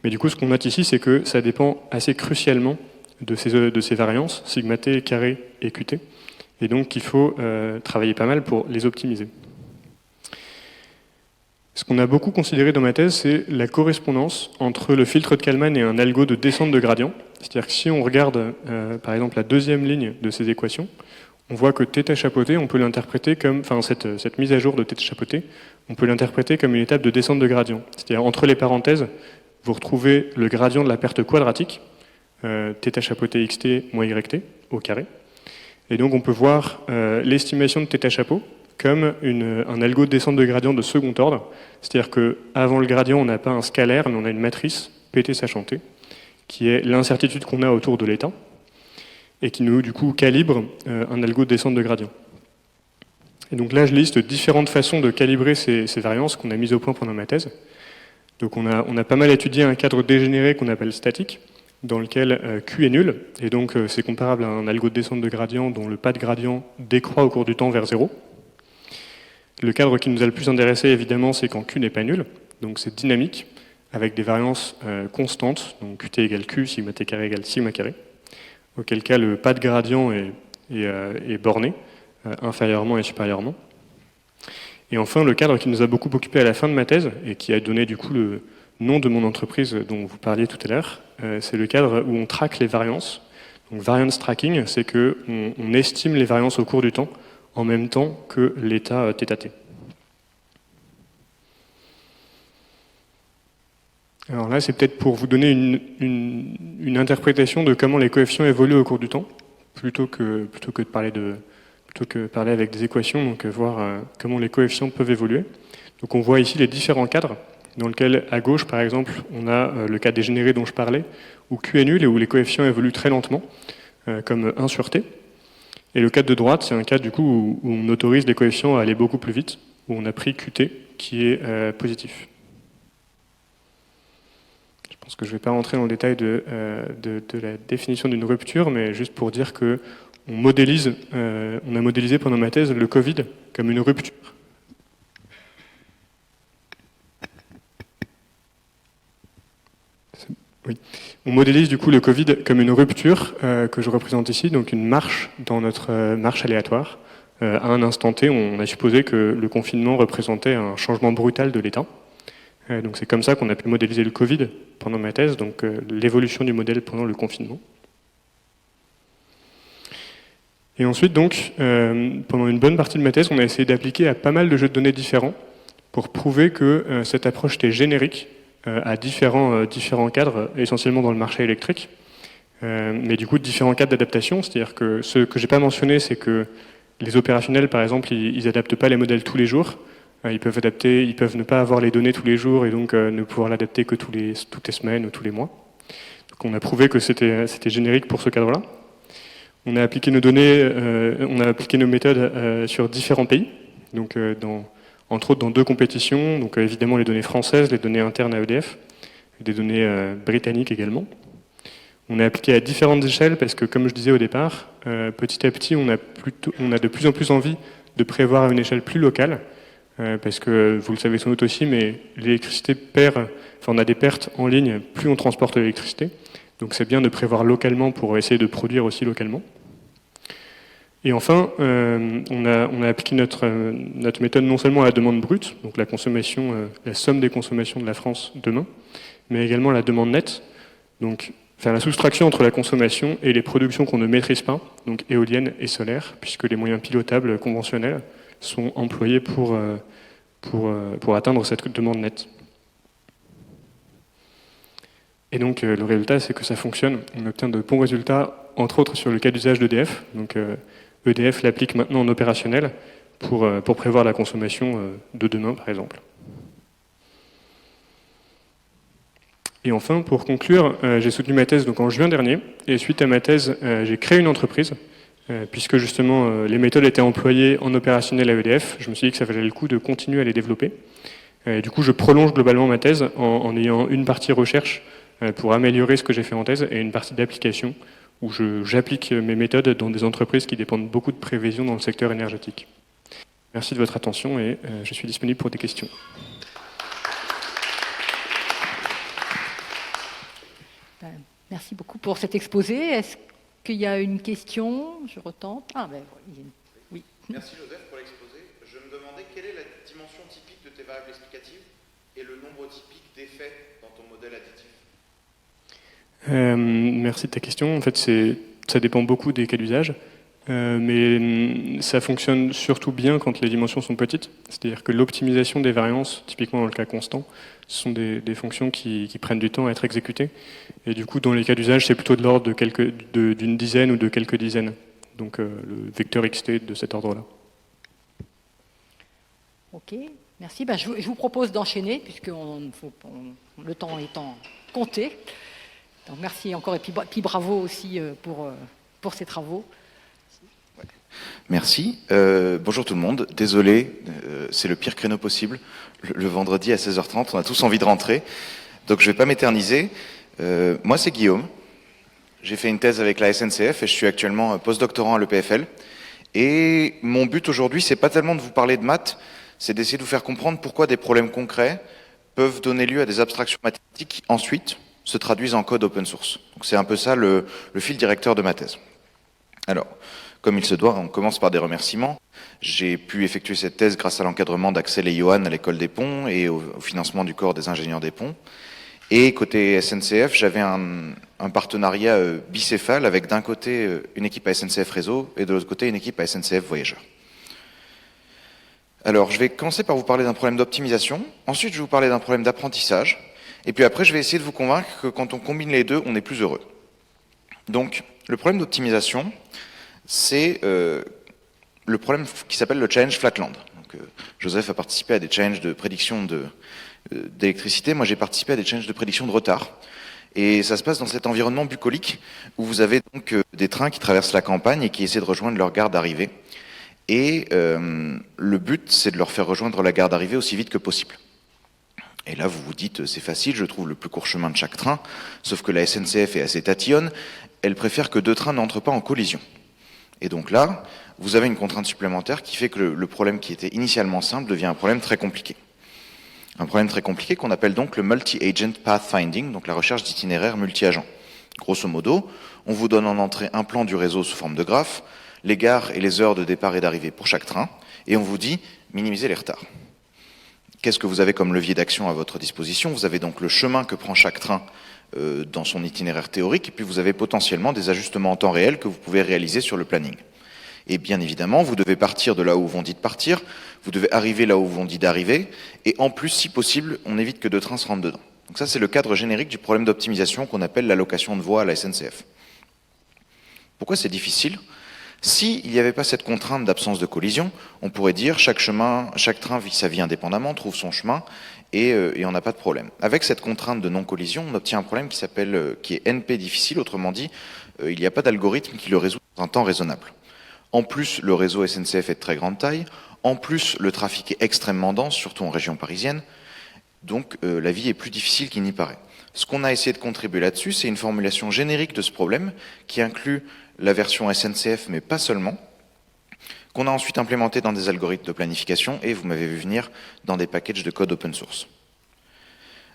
Mais du coup, ce qu'on note ici, c'est que ça dépend assez crucialement de ces variances, sigma t carré et qt, et donc il faut travailler pas mal pour les optimiser. Ce qu'on a beaucoup considéré dans ma thèse, c'est la correspondance entre le filtre de Kalman et un algo de descente de gradient. C'est-à-dire que si on regarde, par exemple, la deuxième ligne de ces équations, on voit que θ chapeauté, on peut l'interpréter comme, cette mise à jour de θ chapeauté, on peut l'interpréter comme une étape de descente de gradient. C'est-à-dire entre les parenthèses, vous retrouvez le gradient de la perte quadratique, θ chapeauté xt moins yt au carré. Et donc on peut voir l'estimation de θ chapeau comme un algo de descente de gradient de second ordre. C'est-à-dire qu'avant le gradient, on n'a pas un scalaire, mais on a une matrice, pt sachant t, qui est l'incertitude qu'on a autour de l'état, et qui nous, du coup, calibre un algo de descente de gradient. Et donc là, je liste différentes façons de calibrer ces variances qu'on a mises au point pendant ma thèse. Donc on a pas mal étudié un cadre dégénéré qu'on appelle statique, dans lequel Q est nul, et donc c'est comparable à un algo de descente de gradient dont le pas de gradient décroît au cours du temps vers 0. Le cadre qui nous a le plus intéressé, évidemment, c'est quand Q n'est pas nul, donc c'est dynamique, avec des variances constantes, donc Qt égale Q, sigma t carré égale sigma carré, auquel cas le pas de gradient est borné, inférieurement et supérieurement. Et enfin, le cadre qui nous a beaucoup occupé à la fin de ma thèse, et qui a donné du coup le nom de mon entreprise dont vous parliez tout à l'heure, c'est le cadre où on traque les variances. Donc variance tracking, c'est qu'on estime les variances au cours du temps, en même temps que l'état θt. Alors là, c'est peut-être pour vous donner une interprétation de comment les coefficients évoluent au cours du temps, plutôt que de parler de plutôt que parler avec des équations, donc voir comment les coefficients peuvent évoluer. Donc on voit ici les différents cadres, dans lesquels à gauche par exemple on a le cadre dégénéré dont je parlais, où Q est nul et où les coefficients évoluent très lentement, comme 1 sur T. Et le cadre de droite, c'est un cadre du coup où on autorise les coefficients à aller beaucoup plus vite, où on a pris QT qui est positif. Je pense que je ne vais pas rentrer dans le détail de la définition d'une rupture, mais juste pour dire que on a modélisé pendant ma thèse le Covid comme une rupture. Oui. On modélise du coup le Covid comme une rupture que je représente ici, donc une marche dans notre marche aléatoire. À un instant T, on a supposé que le confinement représentait un changement brutal de l'état. Donc c'est comme ça qu'on a pu modéliser le Covid pendant ma thèse, donc l'évolution du modèle pendant le confinement. Et ensuite, donc, pendant une bonne partie de ma thèse, on a essayé d'appliquer à pas mal de jeux de données différents pour prouver que cette approche était générique à différents cadres, essentiellement dans le marché électrique, mais du coup différents cadres d'adaptation, c'est-à-dire que ce que j'ai pas mentionné, c'est que les opérationnels, par exemple, ils adaptent pas les modèles tous les jours. Ils peuvent ne pas avoir les données tous les jours et donc ne pouvoir l'adapter que toutes les semaines ou tous les mois. Donc on a prouvé que c'était générique pour ce cadre-là. On a appliqué nos données, on a appliqué nos méthodes sur différents pays, donc entre autres dans 2 compétitions, donc évidemment les données françaises, les données internes à EDF, des données britanniques également. On a appliqué à différentes échelles parce que, comme je disais au départ, petit à petit, on a de plus en plus envie de prévoir à une échelle plus locale, parce que vous le savez sans doute aussi, mais l'électricité on a des pertes en ligne plus on transporte l'électricité. Donc c'est bien de prévoir localement pour essayer de produire aussi localement. Et enfin, on a appliqué notre méthode non seulement à la demande brute, donc la consommation, la somme des consommations de la France demain, mais également à la demande nette, donc faire la soustraction entre la consommation et les productions qu'on ne maîtrise pas, donc éoliennes et solaires, puisque les moyens pilotables conventionnels sont employés pour atteindre cette demande nette. Et donc le résultat, c'est que ça fonctionne. On obtient de bons résultats, entre autres sur le cas d'usage d'EDF. Donc EDF l'applique maintenant en opérationnel pour prévoir la consommation de demain, par exemple. Et enfin, pour conclure, j'ai soutenu ma thèse donc en juin dernier. Et suite à ma thèse, j'ai créé une entreprise, puisque justement les méthodes étaient employées en opérationnel à EDF. Je me suis dit que ça valait le coup de continuer à les développer. Et du coup, je prolonge globalement ma thèse en ayant une partie recherche pour améliorer ce que j'ai fait en thèse et une partie d'application où j'applique mes méthodes dans des entreprises qui dépendent beaucoup de prévisions dans le secteur énergétique. Merci de votre attention et je suis disponible pour des questions. Merci beaucoup pour cet exposé. Est-ce qu'il y a une question? Je retente. Oui. Merci Joseph pour l'exposé. Je me demandais quelle est la dimension typique de tes variables explicatives et le nombre typique d'effets dans ton modèle additif. Merci de ta question. En fait, ça dépend beaucoup des cas d'usage, mais ça fonctionne surtout bien quand les dimensions sont petites. C'est-à-dire que l'optimisation des variances, typiquement dans le cas constant, ce sont des fonctions qui prennent du temps à être exécutées. Et du coup, dans les cas d'usage, c'est plutôt de l'ordre d'une dizaine ou de quelques dizaines. Donc le vecteur xt de cet ordre-là. Ok, merci. Je vous propose d'enchaîner, puisque le temps étant compté. Donc merci encore, et puis bravo aussi pour ces travaux. Merci. Bonjour tout le monde. Désolé, c'est le pire créneau possible. Le vendredi à 16h30, on a tous envie de rentrer. Donc je ne vais pas m'éterniser. Moi, c'est Guillaume. J'ai fait une thèse avec la SNCF et je suis actuellement postdoctorant à l'EPFL. Et mon but aujourd'hui, c'est pas tellement de vous parler de maths, c'est d'essayer de vous faire comprendre pourquoi des problèmes concrets peuvent donner lieu à des abstractions mathématiques qui ensuite se traduisent en code open source. Donc c'est un peu ça le fil directeur de ma thèse. Alors, comme il se doit, on commence par des remerciements. J'ai pu effectuer cette thèse grâce à l'encadrement d'Axel et Johan à l'école des ponts et au financement du corps des ingénieurs des ponts. Et côté SNCF, j'avais un partenariat bicéphale avec d'un côté une équipe à SNCF Réseau et de l'autre côté une équipe à SNCF Voyageurs. Alors, je vais commencer par vous parler d'un problème d'optimisation. Ensuite, je vais vous parler d'un problème d'apprentissage. Et puis après, je vais essayer de vous convaincre que quand on combine les deux, on est plus heureux. Donc, le problème d'optimisation, c'est le problème qui s'appelle le challenge Flatland. Donc, Joseph a participé à des challenges de prédiction d'électricité. Moi, j'ai participé à des challenges de prédiction de retard. Et ça se passe dans cet environnement bucolique où vous avez donc des trains qui traversent la campagne et qui essaient de rejoindre leur gare d'arrivée. Et le but, c'est de leur faire rejoindre la gare d'arrivée aussi vite que possible. Et là, vous vous dites, c'est facile, je trouve le plus court chemin de chaque train, sauf que la SNCF est assez tatillonne, elle préfère que 2 trains n'entrent pas en collision. Et donc là, vous avez une contrainte supplémentaire qui fait que le problème qui était initialement simple devient un problème très compliqué. Un problème très compliqué qu'on appelle donc le multi-agent pathfinding, donc la recherche d'itinéraires multi-agents. Grosso modo, on vous donne en entrée un plan du réseau sous forme de graphe, les gares et les heures de départ et d'arrivée pour chaque train, et on vous dit minimiser les retards. Qu'est-ce que vous avez comme levier d'action à votre disposition? Vous avez donc le chemin que prend chaque train dans son itinéraire théorique, et puis vous avez potentiellement des ajustements en temps réel que vous pouvez réaliser sur le planning. Et bien évidemment, vous devez partir de là où vous dit de partir, vous devez arriver là où vous dit d'arriver, et en plus, si possible, on évite que 2 trains se rentrent dedans. Donc ça, c'est le cadre générique du problème d'optimisation qu'on appelle l'allocation de voies à la SNCF. Pourquoi c'est difficile? S'il n'y avait pas cette contrainte d'absence de collision, on pourrait dire chaque train vit sa vie indépendamment, trouve son chemin, et on n'a pas de problème. Avec cette contrainte de non-collision, on obtient un problème qui est NP difficile, autrement dit, il n'y a pas d'algorithme qui le résout dans un temps raisonnable. En plus, le réseau SNCF est de très grande taille. En plus, le trafic est extrêmement dense, surtout en région parisienne. Donc, la vie est plus difficile qu'il n'y paraît. Ce qu'on a essayé de contribuer là-dessus, c'est une formulation générique de ce problème qui inclut la version SNCF, mais pas seulement, qu'on a ensuite implémenté dans des algorithmes de planification et, vous m'avez vu venir, dans des packages de code open source.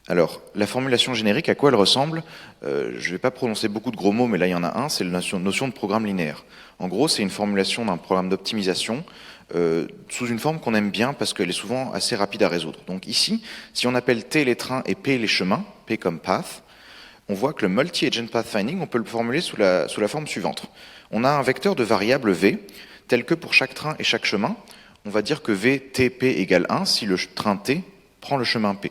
Alors, la formulation générique, à quoi elle ressemble? Je ne vais pas prononcer beaucoup de gros mots, mais là, il y en a un, c'est la notion de programme linéaire. En gros, c'est une formulation d'un programme d'optimisation sous une forme qu'on aime bien parce qu'elle est souvent assez rapide à résoudre. Donc ici, si on appelle T les trains et P les chemins, P comme path, on voit que le multi-agent pathfinding, on peut le formuler sous la forme suivante. On a un vecteur de variable V, tel que pour chaque train et chaque chemin, on va dire que VTP égale 1 si le train T prend le chemin P.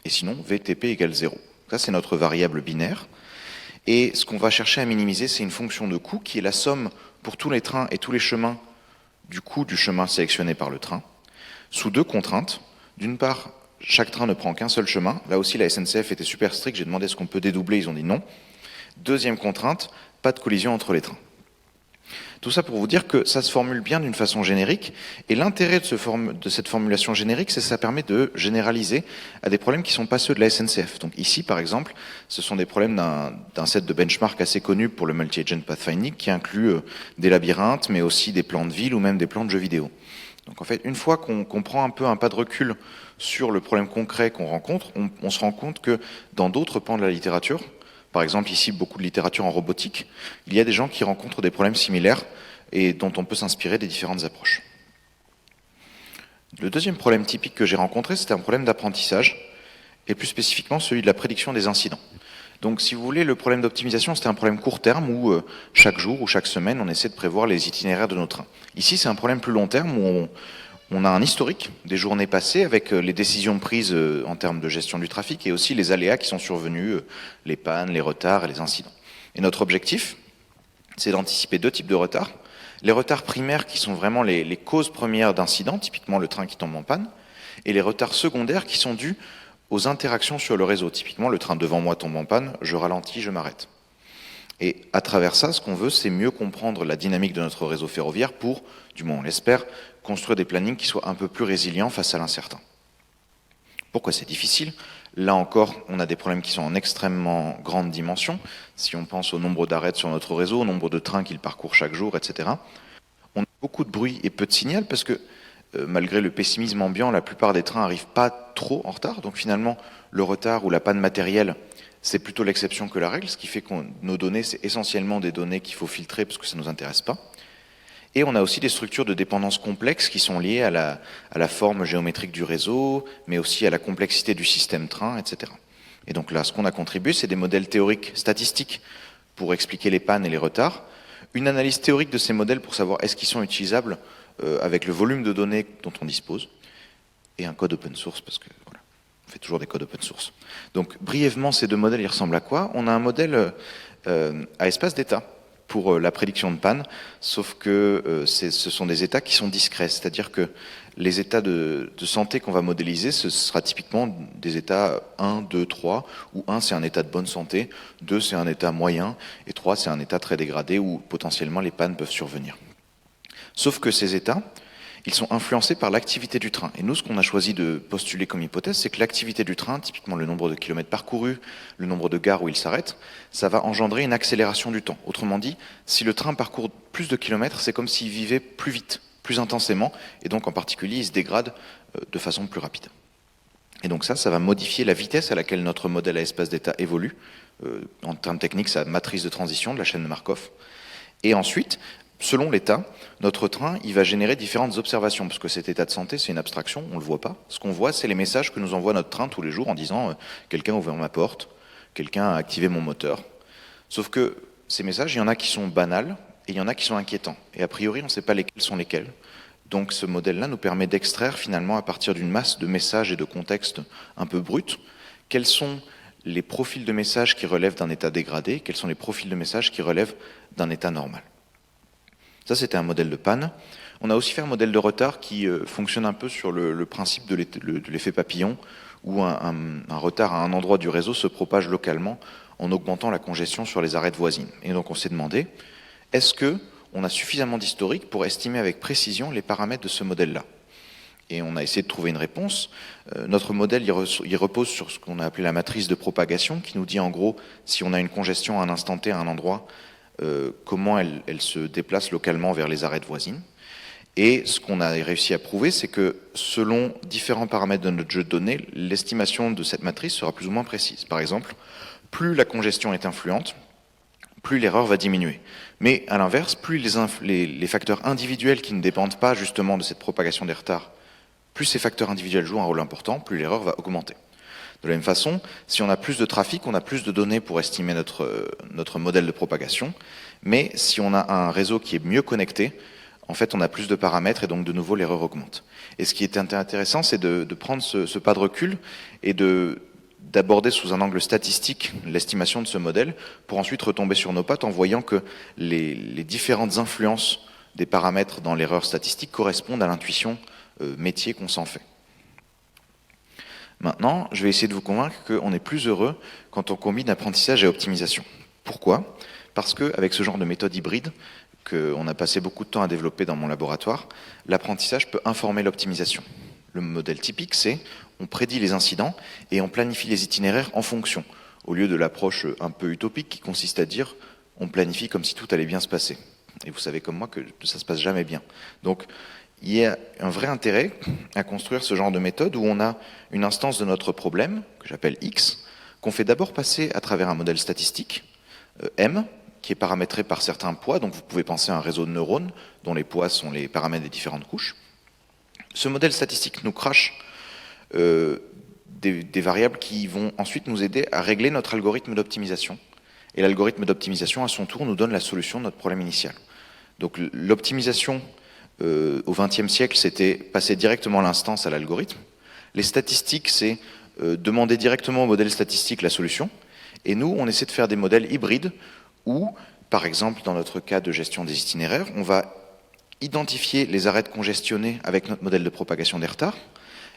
Et sinon, VTP égale 0. Ça, c'est notre variable binaire. Et ce qu'on va chercher à minimiser, c'est une fonction de coût qui est la somme pour tous les trains et tous les chemins du coût du chemin sélectionné par le train, sous 2 contraintes. D'une part, chaque train ne prend qu'un seul chemin. Là aussi, la SNCF était super stricte. J'ai demandé est-ce qu'on peut dédoubler, ils ont dit non. Deuxième contrainte, pas de collision entre les trains. Tout ça pour vous dire que ça se formule bien d'une façon générique, et l'intérêt de cette formulation générique, c'est que ça permet de généraliser à des problèmes qui ne sont pas ceux de la SNCF. Donc ici, par exemple, ce sont des problèmes d'un set de benchmark assez connu pour le multi-agent pathfinding, qui inclut des labyrinthes, mais aussi des plans de ville ou même des plans de jeux vidéo. Donc en fait, une fois qu'on prend un peu un pas de recul sur le problème concret qu'on rencontre, on se rend compte que dans d'autres pans de la littérature, par exemple ici beaucoup de littérature en robotique, il y a des gens qui rencontrent des problèmes similaires et dont on peut s'inspirer des différentes approches. Le deuxième problème typique que j'ai rencontré, c'était un problème d'apprentissage, et plus spécifiquement celui de la prédiction des incidents. Donc si vous voulez, le problème d'optimisation, c'était un problème court terme où chaque jour ou chaque semaine, on essaie de prévoir les itinéraires de nos trains. Ici, c'est un problème plus long terme où on a un historique des journées passées avec les décisions prises en termes de gestion du trafic et aussi les aléas qui sont survenus, les pannes, les retards et les incidents. Et notre objectif, c'est d'anticiper 2 types de retards. Les retards primaires qui sont vraiment les causes premières d'incidents, typiquement le train qui tombe en panne, et les retards secondaires qui sont dus aux interactions sur le réseau. Typiquement, le train devant moi tombe en panne, je ralentis, je m'arrête. Et à travers ça, ce qu'on veut, c'est mieux comprendre la dynamique de notre réseau ferroviaire pour, du moins on l'espère, construire des plannings qui soient un peu plus résilients face à l'incertain. Pourquoi c'est difficile? Là encore, on a des problèmes qui sont en extrêmement grande dimension. Si on pense au nombre d'arrêts sur notre réseau, au nombre de trains qu'il parcourt chaque jour, etc. On a beaucoup de bruit et peu de signal parce que malgré le pessimisme ambiant, la plupart des trains n'arrivent pas trop en retard. Donc finalement, le retard ou la panne matérielle, c'est plutôt l'exception que la règle, ce qui fait que nos données, c'est essentiellement des données qu'il faut filtrer parce que ça ne nous intéresse pas. Et on a aussi des structures de dépendance complexes qui sont liées à la forme géométrique du réseau, mais aussi à la complexité du système train, etc. Et donc là, ce qu'on a contribué, c'est des modèles théoriques statistiques pour expliquer les pannes et les retards, une analyse théorique de ces modèles pour savoir est-ce qu'ils sont utilisables avec le volume de données dont on dispose, et un code open source, parce que voilà, on fait toujours des codes open source. Donc brièvement, ces 2 modèles, ils ressemblent à quoi? On a un modèle à espace d'état. pour la prédiction de panne, sauf que ce sont des états qui sont discrets, c'est-à-dire que les états de santé qu'on va modéliser, ce sera typiquement des états 1, 2, 3, où 1 c'est un état de bonne santé, 2 c'est un état moyen, et 3 c'est un état très dégradé où potentiellement les pannes peuvent survenir. Sauf que ces états, ils sont influencés par l'activité du train. Et nous, ce qu'on a choisi de postuler comme hypothèse, c'est que l'activité du train, typiquement le nombre de kilomètres parcourus, le nombre de gares où il s'arrête, ça va engendrer une accélération du temps. Autrement dit, si le train parcourt plus de kilomètres, c'est comme s'il vivait plus vite, plus intensément, et donc en particulier, il se dégrade de façon plus rapide. Et donc ça va modifier la vitesse à laquelle notre modèle à espace d'état évolue. En termes techniques, sa matrice de transition de la chaîne de Markov. Et ensuite, selon l'état, notre train, il va générer différentes observations, parce que cet état de santé, c'est une abstraction, on ne le voit pas. Ce qu'on voit, c'est les messages que nous envoie notre train tous les jours en disant quelqu'un a ouvert ma porte, quelqu'un a activé mon moteur. Sauf que ces messages, il y en a qui sont banals, et il y en a qui sont inquiétants. Et a priori, on ne sait pas lesquels sont lesquels. Donc ce modèle-là nous permet d'extraire finalement, à partir d'une masse de messages et de contextes un peu bruts, quels sont les profils de messages qui relèvent d'un état dégradé, quels sont les profils de messages qui relèvent d'un état normal. Ça, c'était un modèle de panne. On a aussi fait un modèle de retard qui fonctionne un peu sur le principe de l'effet papillon, où un retard à un endroit du réseau se propage localement en augmentant la congestion sur les arêtes voisines. Et donc on s'est demandé, est-ce qu'on a suffisamment d'historique pour estimer avec précision les paramètres de ce modèle-là? Et on a essayé de trouver une réponse. Notre modèle, il repose sur ce qu'on a appelé la matrice de propagation, qui nous dit en gros, si on a une congestion à un instant T à un endroit, comment elle se déplace localement vers les arêtes voisines. Et ce qu'on a réussi à prouver, c'est que selon différents paramètres de notre jeu de données, l'estimation de cette matrice sera plus ou moins précise. Par exemple, plus la congestion est influente, plus l'erreur va diminuer. Mais à l'inverse, plus les facteurs individuels qui ne dépendent pas justement de cette propagation des retards, plus ces facteurs individuels jouent un rôle important, plus l'erreur va augmenter. De la même façon, si on a plus de trafic, on a plus de données pour estimer notre modèle de propagation. Mais si on a un réseau qui est mieux connecté, en fait, on a plus de paramètres et donc de nouveau l'erreur augmente. Et ce qui est intéressant, c'est de prendre ce pas de recul et d'aborder sous un angle statistique l'estimation de ce modèle pour ensuite retomber sur nos pattes en voyant que les différentes influences des paramètres dans l'erreur statistique correspondent à l'intuition métier qu'on s'en fait. Maintenant, je vais essayer de vous convaincre qu'on est plus heureux quand on combine apprentissage et optimisation. Pourquoi ? Parce qu'avec ce genre de méthode hybride, qu'on a passé beaucoup de temps à développer dans mon laboratoire, l'apprentissage peut informer l'optimisation. Le modèle typique, c'est on prédit les incidents et on planifie les itinéraires en fonction, au lieu de l'approche un peu utopique qui consiste à dire on planifie comme si tout allait bien se passer. Et vous savez comme moi que ça se passe jamais bien. Donc, il y a un vrai intérêt à construire ce genre de méthode où on a une instance de notre problème, que j'appelle X, qu'on fait d'abord passer à travers un modèle statistique, M, qui est paramétré par certains poids, donc vous pouvez penser à un réseau de neurones dont les poids sont les paramètres des différentes couches. Ce modèle statistique nous crache des variables qui vont ensuite nous aider à régler notre algorithme d'optimisation. Et l'algorithme d'optimisation, à son tour, nous donne la solution de notre problème initial. Donc l'optimisation au XXe siècle, c'était passer directement l'instance à l'algorithme. Les statistiques, c'est demander directement au modèle statistique la solution. Et nous, on essaie de faire des modèles hybrides où, par exemple, dans notre cas de gestion des itinéraires, on va identifier les arêtes congestionnées avec notre modèle de propagation des retards.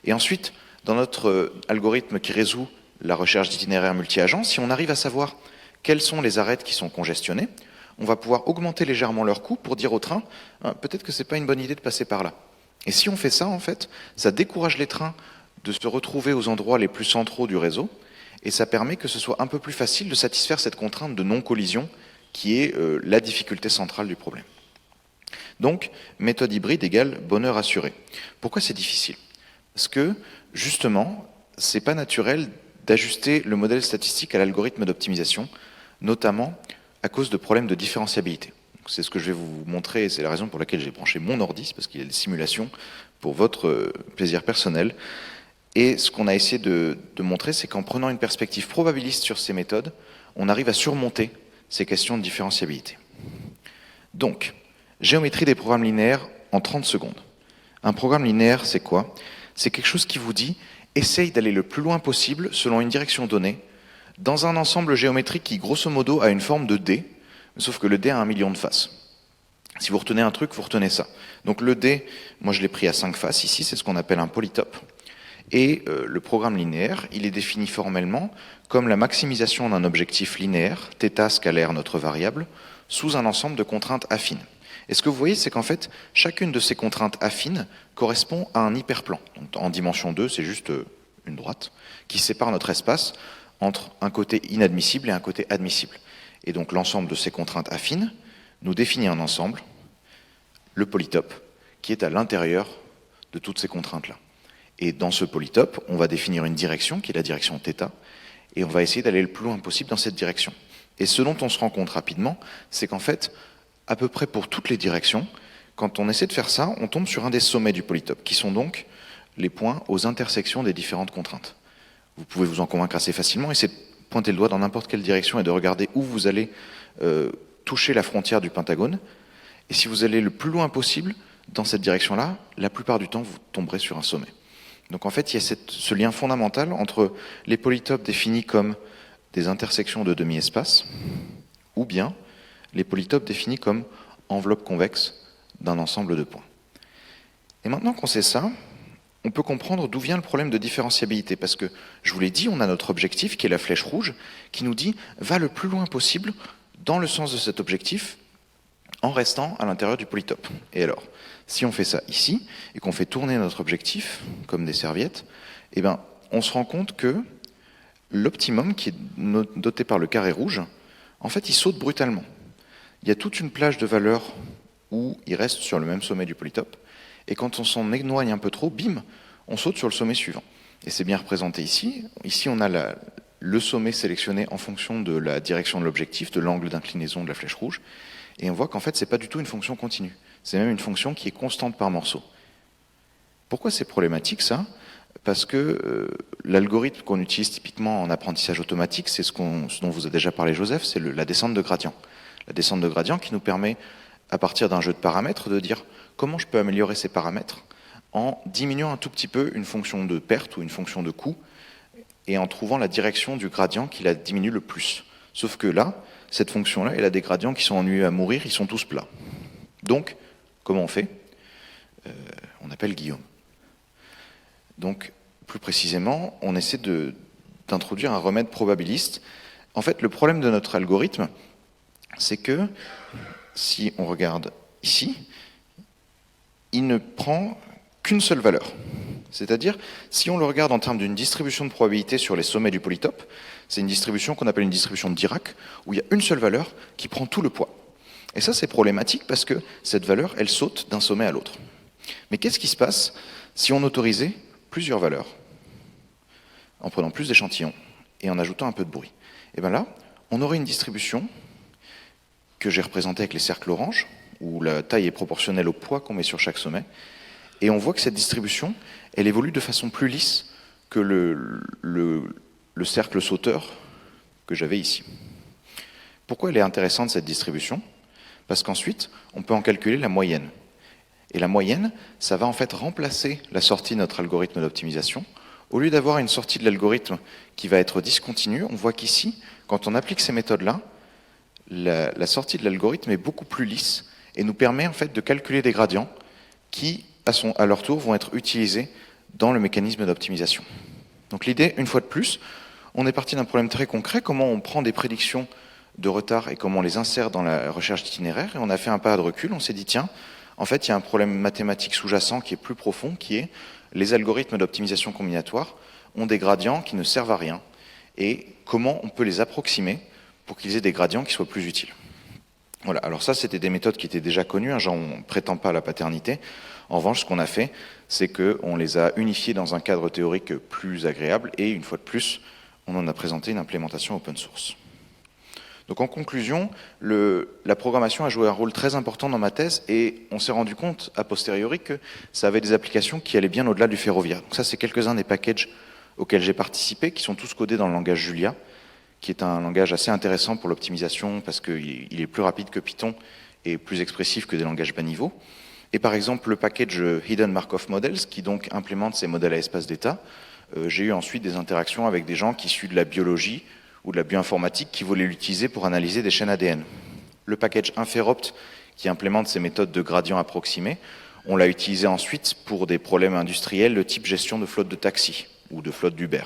Et ensuite, dans notre algorithme qui résout la recherche d'itinéraires multi-agents, si on arrive à savoir quelles sont les arêtes qui sont congestionnées, on va pouvoir augmenter légèrement leur coût pour dire au train, peut-être que c'est pas une bonne idée de passer par là. Et si on fait ça, en fait, ça décourage les trains de se retrouver aux endroits les plus centraux du réseau, et ça permet que ce soit un peu plus facile de satisfaire cette contrainte de non-collision qui est la difficulté centrale du problème. Donc, méthode hybride égale bonheur assuré. Pourquoi c'est difficile ? Parce que, justement, c'est pas naturel d'ajuster le modèle statistique à l'algorithme d'optimisation, notamment à cause de problèmes de différenciabilité. C'est ce que je vais vous montrer, et c'est la raison pour laquelle j'ai branché mon ordi, parce qu'il y a des simulations pour votre plaisir personnel. Et ce qu'on a essayé de montrer, c'est qu'en prenant une perspective probabiliste sur ces méthodes, on arrive à surmonter ces questions de différenciabilité. Donc, géométrie des programmes linéaires en 30 secondes. Un programme linéaire, c'est quoi ? C'est quelque chose qui vous dit, essaye d'aller le plus loin possible selon une direction donnée, dans un ensemble géométrique qui, grosso modo, a une forme de D. sauf que le dé a 1 million de faces. Si vous retenez un truc, vous retenez ça. Donc le dé, moi je l'ai pris à 5 faces ici, c'est ce qu'on appelle un polytope. Et le programme linéaire, il est défini formellement comme la maximisation d'un objectif linéaire, θ scalaire notre variable, sous un ensemble de contraintes affines. Et ce que vous voyez, c'est qu'en fait, chacune de ces contraintes affines correspond à un hyperplan. Donc, en dimension 2, c'est juste une droite, qui sépare notre espace entre un côté inadmissible et un côté admissible. Et donc l'ensemble de ces contraintes affines nous définit un ensemble, le polytope, qui est à l'intérieur de toutes ces contraintes-là. Et dans ce polytope, on va définir une direction, qui est la direction θ, et on va essayer d'aller le plus loin possible dans cette direction. Et ce dont on se rend compte rapidement, c'est qu'en fait, à peu près pour toutes les directions, quand on essaie de faire ça, on tombe sur un des sommets du polytope, qui sont donc les points aux intersections des différentes contraintes. Vous pouvez vous en convaincre assez facilement, essayer de pointer le doigt dans n'importe quelle direction et de regarder où vous allez toucher la frontière du pentagone. Et si vous allez le plus loin possible dans cette direction-là, la plupart du temps, vous tomberez sur un sommet. Donc en fait, il y a ce lien fondamental entre les polytopes définis comme des intersections de demi-espace, ou bien les polytopes définis comme enveloppe convexe d'un ensemble de points. Et maintenant qu'on sait ça, on peut comprendre d'où vient le problème de différenciabilité, parce que, je vous l'ai dit, on a notre objectif, qui est la flèche rouge, qui nous dit « va le plus loin possible dans le sens de cet objectif, en restant à l'intérieur du polytope ». Et alors, si on fait ça ici, et qu'on fait tourner notre objectif, comme des serviettes, eh ben, on se rend compte que l'optimum, qui est noté par le carré rouge, en fait, il saute brutalement. Il y a toute une plage de valeurs où il reste sur le même sommet du polytope, et quand on s'en éloigne un peu trop, bim, on saute sur le sommet suivant. Et c'est bien représenté ici. Ici, on a le sommet sélectionné en fonction de la direction de l'objectif, de l'angle d'inclinaison de la flèche rouge, et on voit qu'en fait, ce n'est pas du tout une fonction continue. C'est même une fonction qui est constante par morceau. Pourquoi c'est problématique, ça ? Parce que l'algorithme qu'on utilise typiquement en apprentissage automatique, c'est ce dont vous a déjà parlé Joseph, c'est la descente de gradient. La descente de gradient qui nous permet, à partir d'un jeu de paramètres, de dire comment je peux améliorer ces paramètres en diminuant un tout petit peu une fonction de perte ou une fonction de coût et en trouvant la direction du gradient qui la diminue le plus. Sauf que là, cette fonction-là, elle a des gradients qui sont ennuyeux à mourir, ils sont tous plats. Donc, comment on fait ? On appelle Guillaume. Donc, plus précisément, on essaie d'introduire un remède probabiliste. En fait, le problème de notre algorithme, c'est que, si on regarde ici, il ne prend qu'une seule valeur. C'est-à-dire, si on le regarde en termes d'une distribution de probabilité sur les sommets du polytope, c'est une distribution qu'on appelle une distribution de Dirac, où il y a une seule valeur qui prend tout le poids. Et ça, c'est problématique parce que cette valeur, elle saute d'un sommet à l'autre. Mais qu'est-ce qui se passe si on autorisait plusieurs valeurs, en prenant plus d'échantillons et en ajoutant un peu de bruit? Et bien là, on aurait une distribution que j'ai représentée avec les cercles orange, où la taille est proportionnelle au poids qu'on met sur chaque sommet. Et on voit que cette distribution, elle évolue de façon plus lisse que le cercle sauteur que j'avais ici. Pourquoi elle est intéressante, cette distribution ? Parce qu'ensuite, on peut en calculer la moyenne. Et la moyenne, ça va en fait remplacer la sortie de notre algorithme d'optimisation. Au lieu d'avoir une sortie de l'algorithme qui va être discontinue, on voit qu'ici, quand on applique ces méthodes-là, la sortie de l'algorithme est beaucoup plus lisse et nous permet en fait de calculer des gradients qui, à leur tour, vont être utilisés dans le mécanisme d'optimisation. Donc l'idée, une fois de plus, on est parti d'un problème très concret, comment on prend des prédictions de retard et comment on les insère dans la recherche d'itinéraire, et on a fait un pas de recul, on s'est dit, tiens, en fait, il y a un problème mathématique sous-jacent qui est plus profond, qui est les algorithmes d'optimisation combinatoire ont des gradients qui ne servent à rien, et comment on peut les approximer pour qu'ils aient des gradients qui soient plus utiles. Voilà, alors ça, c'était des méthodes qui étaient déjà connues, on ne prétend pas à la paternité. En revanche, ce qu'on a fait, c'est qu'on les a unifiés dans un cadre théorique plus agréable, et une fois de plus, on en a présenté une implémentation open source. Donc en conclusion, la programmation a joué un rôle très important dans ma thèse, et on s'est rendu compte a posteriori que ça avait des applications qui allaient bien au-delà du ferroviaire. Donc ça, c'est quelques-uns des packages auxquels j'ai participé, qui sont tous codés dans le langage Julia, qui est un langage assez intéressant pour l'optimisation parce qu'il est plus rapide que Python et plus expressif que des langages bas niveau. Et par exemple, le package Hidden Markov Models, qui donc implémente ces modèles à espace d'état. J'ai eu ensuite des interactions avec des gens qui issus de la biologie ou de la bioinformatique qui voulaient l'utiliser pour analyser des chaînes ADN. le package Inferopt qui implémente ces méthodes de gradient approximé. On l'a utilisé ensuite pour des problèmes industriels de type gestion de flotte de taxi ou de flotte d'Uber.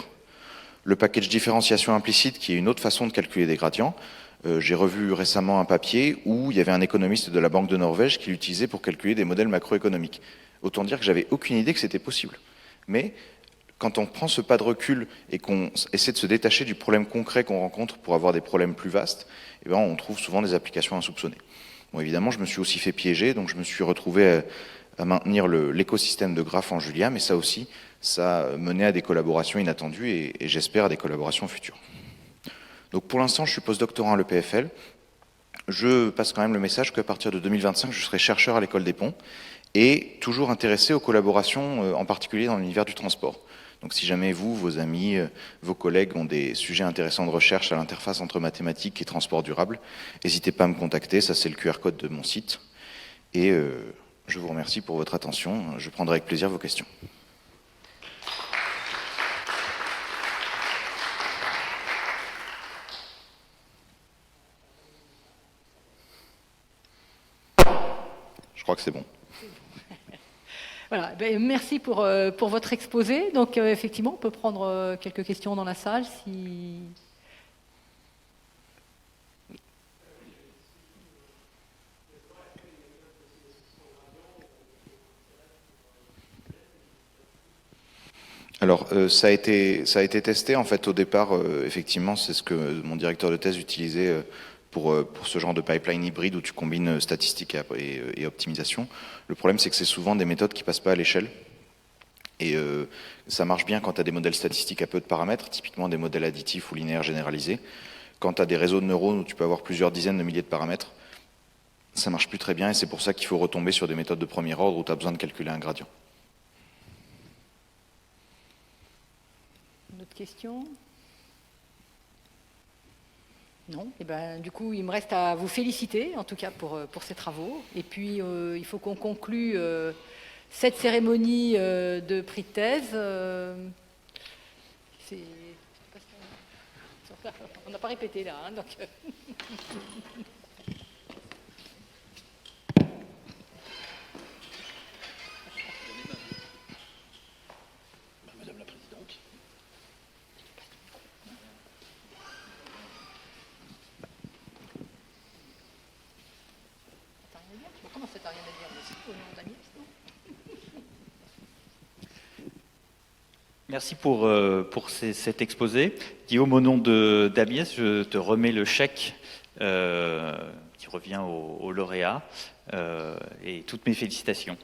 Le package différenciation implicite, qui est une autre façon de calculer des gradients. J'ai revu récemment un papier où il y avait un économiste de la Banque de Norvège qui l'utilisait pour calculer des modèles macroéconomiques. Autant dire que j'avais aucune idée que c'était possible. Mais quand on prend ce pas de recul et qu'on essaie de se détacher du problème concret qu'on rencontre pour avoir des problèmes plus vastes, eh ben on trouve souvent des applications insoupçonnées. Bon, évidemment, je me suis aussi fait piéger, donc je me suis retrouvé à maintenir l'écosystème de graphes en Julia, mais ça aussi, ça a mené à des collaborations inattendues et j'espère à des collaborations futures. Donc pour l'instant, je suis postdoctorant à l'EPFL. Je passe quand même le message qu'à partir de 2025, je serai chercheur à l'École des Ponts et toujours intéressé aux collaborations, en particulier dans l'univers du transport. Donc si jamais vous, vos amis, vos collègues ont des sujets intéressants de recherche à l'interface entre mathématiques et transport durable, n'hésitez pas à me contacter, ça c'est le QR code de mon site. Et je vous remercie pour votre attention, je prendrai avec plaisir vos questions. Je crois que c'est bon. Voilà, merci pour votre exposé. Donc effectivement, on peut prendre quelques questions dans la salle si... Alors, ça a été testé en fait au départ. Effectivement, c'est ce que mon directeur de thèse utilisait pour ce genre de pipeline hybride où tu combines statistique et optimisation. Le problème, c'est que c'est souvent des méthodes qui passent pas à l'échelle. Et ça marche bien quand tu as des modèles statistiques à peu de paramètres, typiquement des modèles additifs ou linéaires généralisés. Quand tu as des réseaux de neurones où tu peux avoir plusieurs dizaines de milliers de paramètres, ça marche plus très bien et c'est pour ça qu'il faut retomber sur des méthodes de premier ordre où tu as besoin de calculer un gradient. Une autre question ? Non. Et ben, du coup, il me reste à vous féliciter, en tout cas pour ces travaux. Et puis, il faut qu'on conclue cette cérémonie de prix de thèse. On n'a pas répété là, hein, donc... Madame la Présidente. Comment ça, t'as rien à dire au nom d'Agnès, non ? Merci pour cet exposé. Guillaume, au nom d'Agnès, je te remets le chèque qui revient au lauréat et toutes mes félicitations.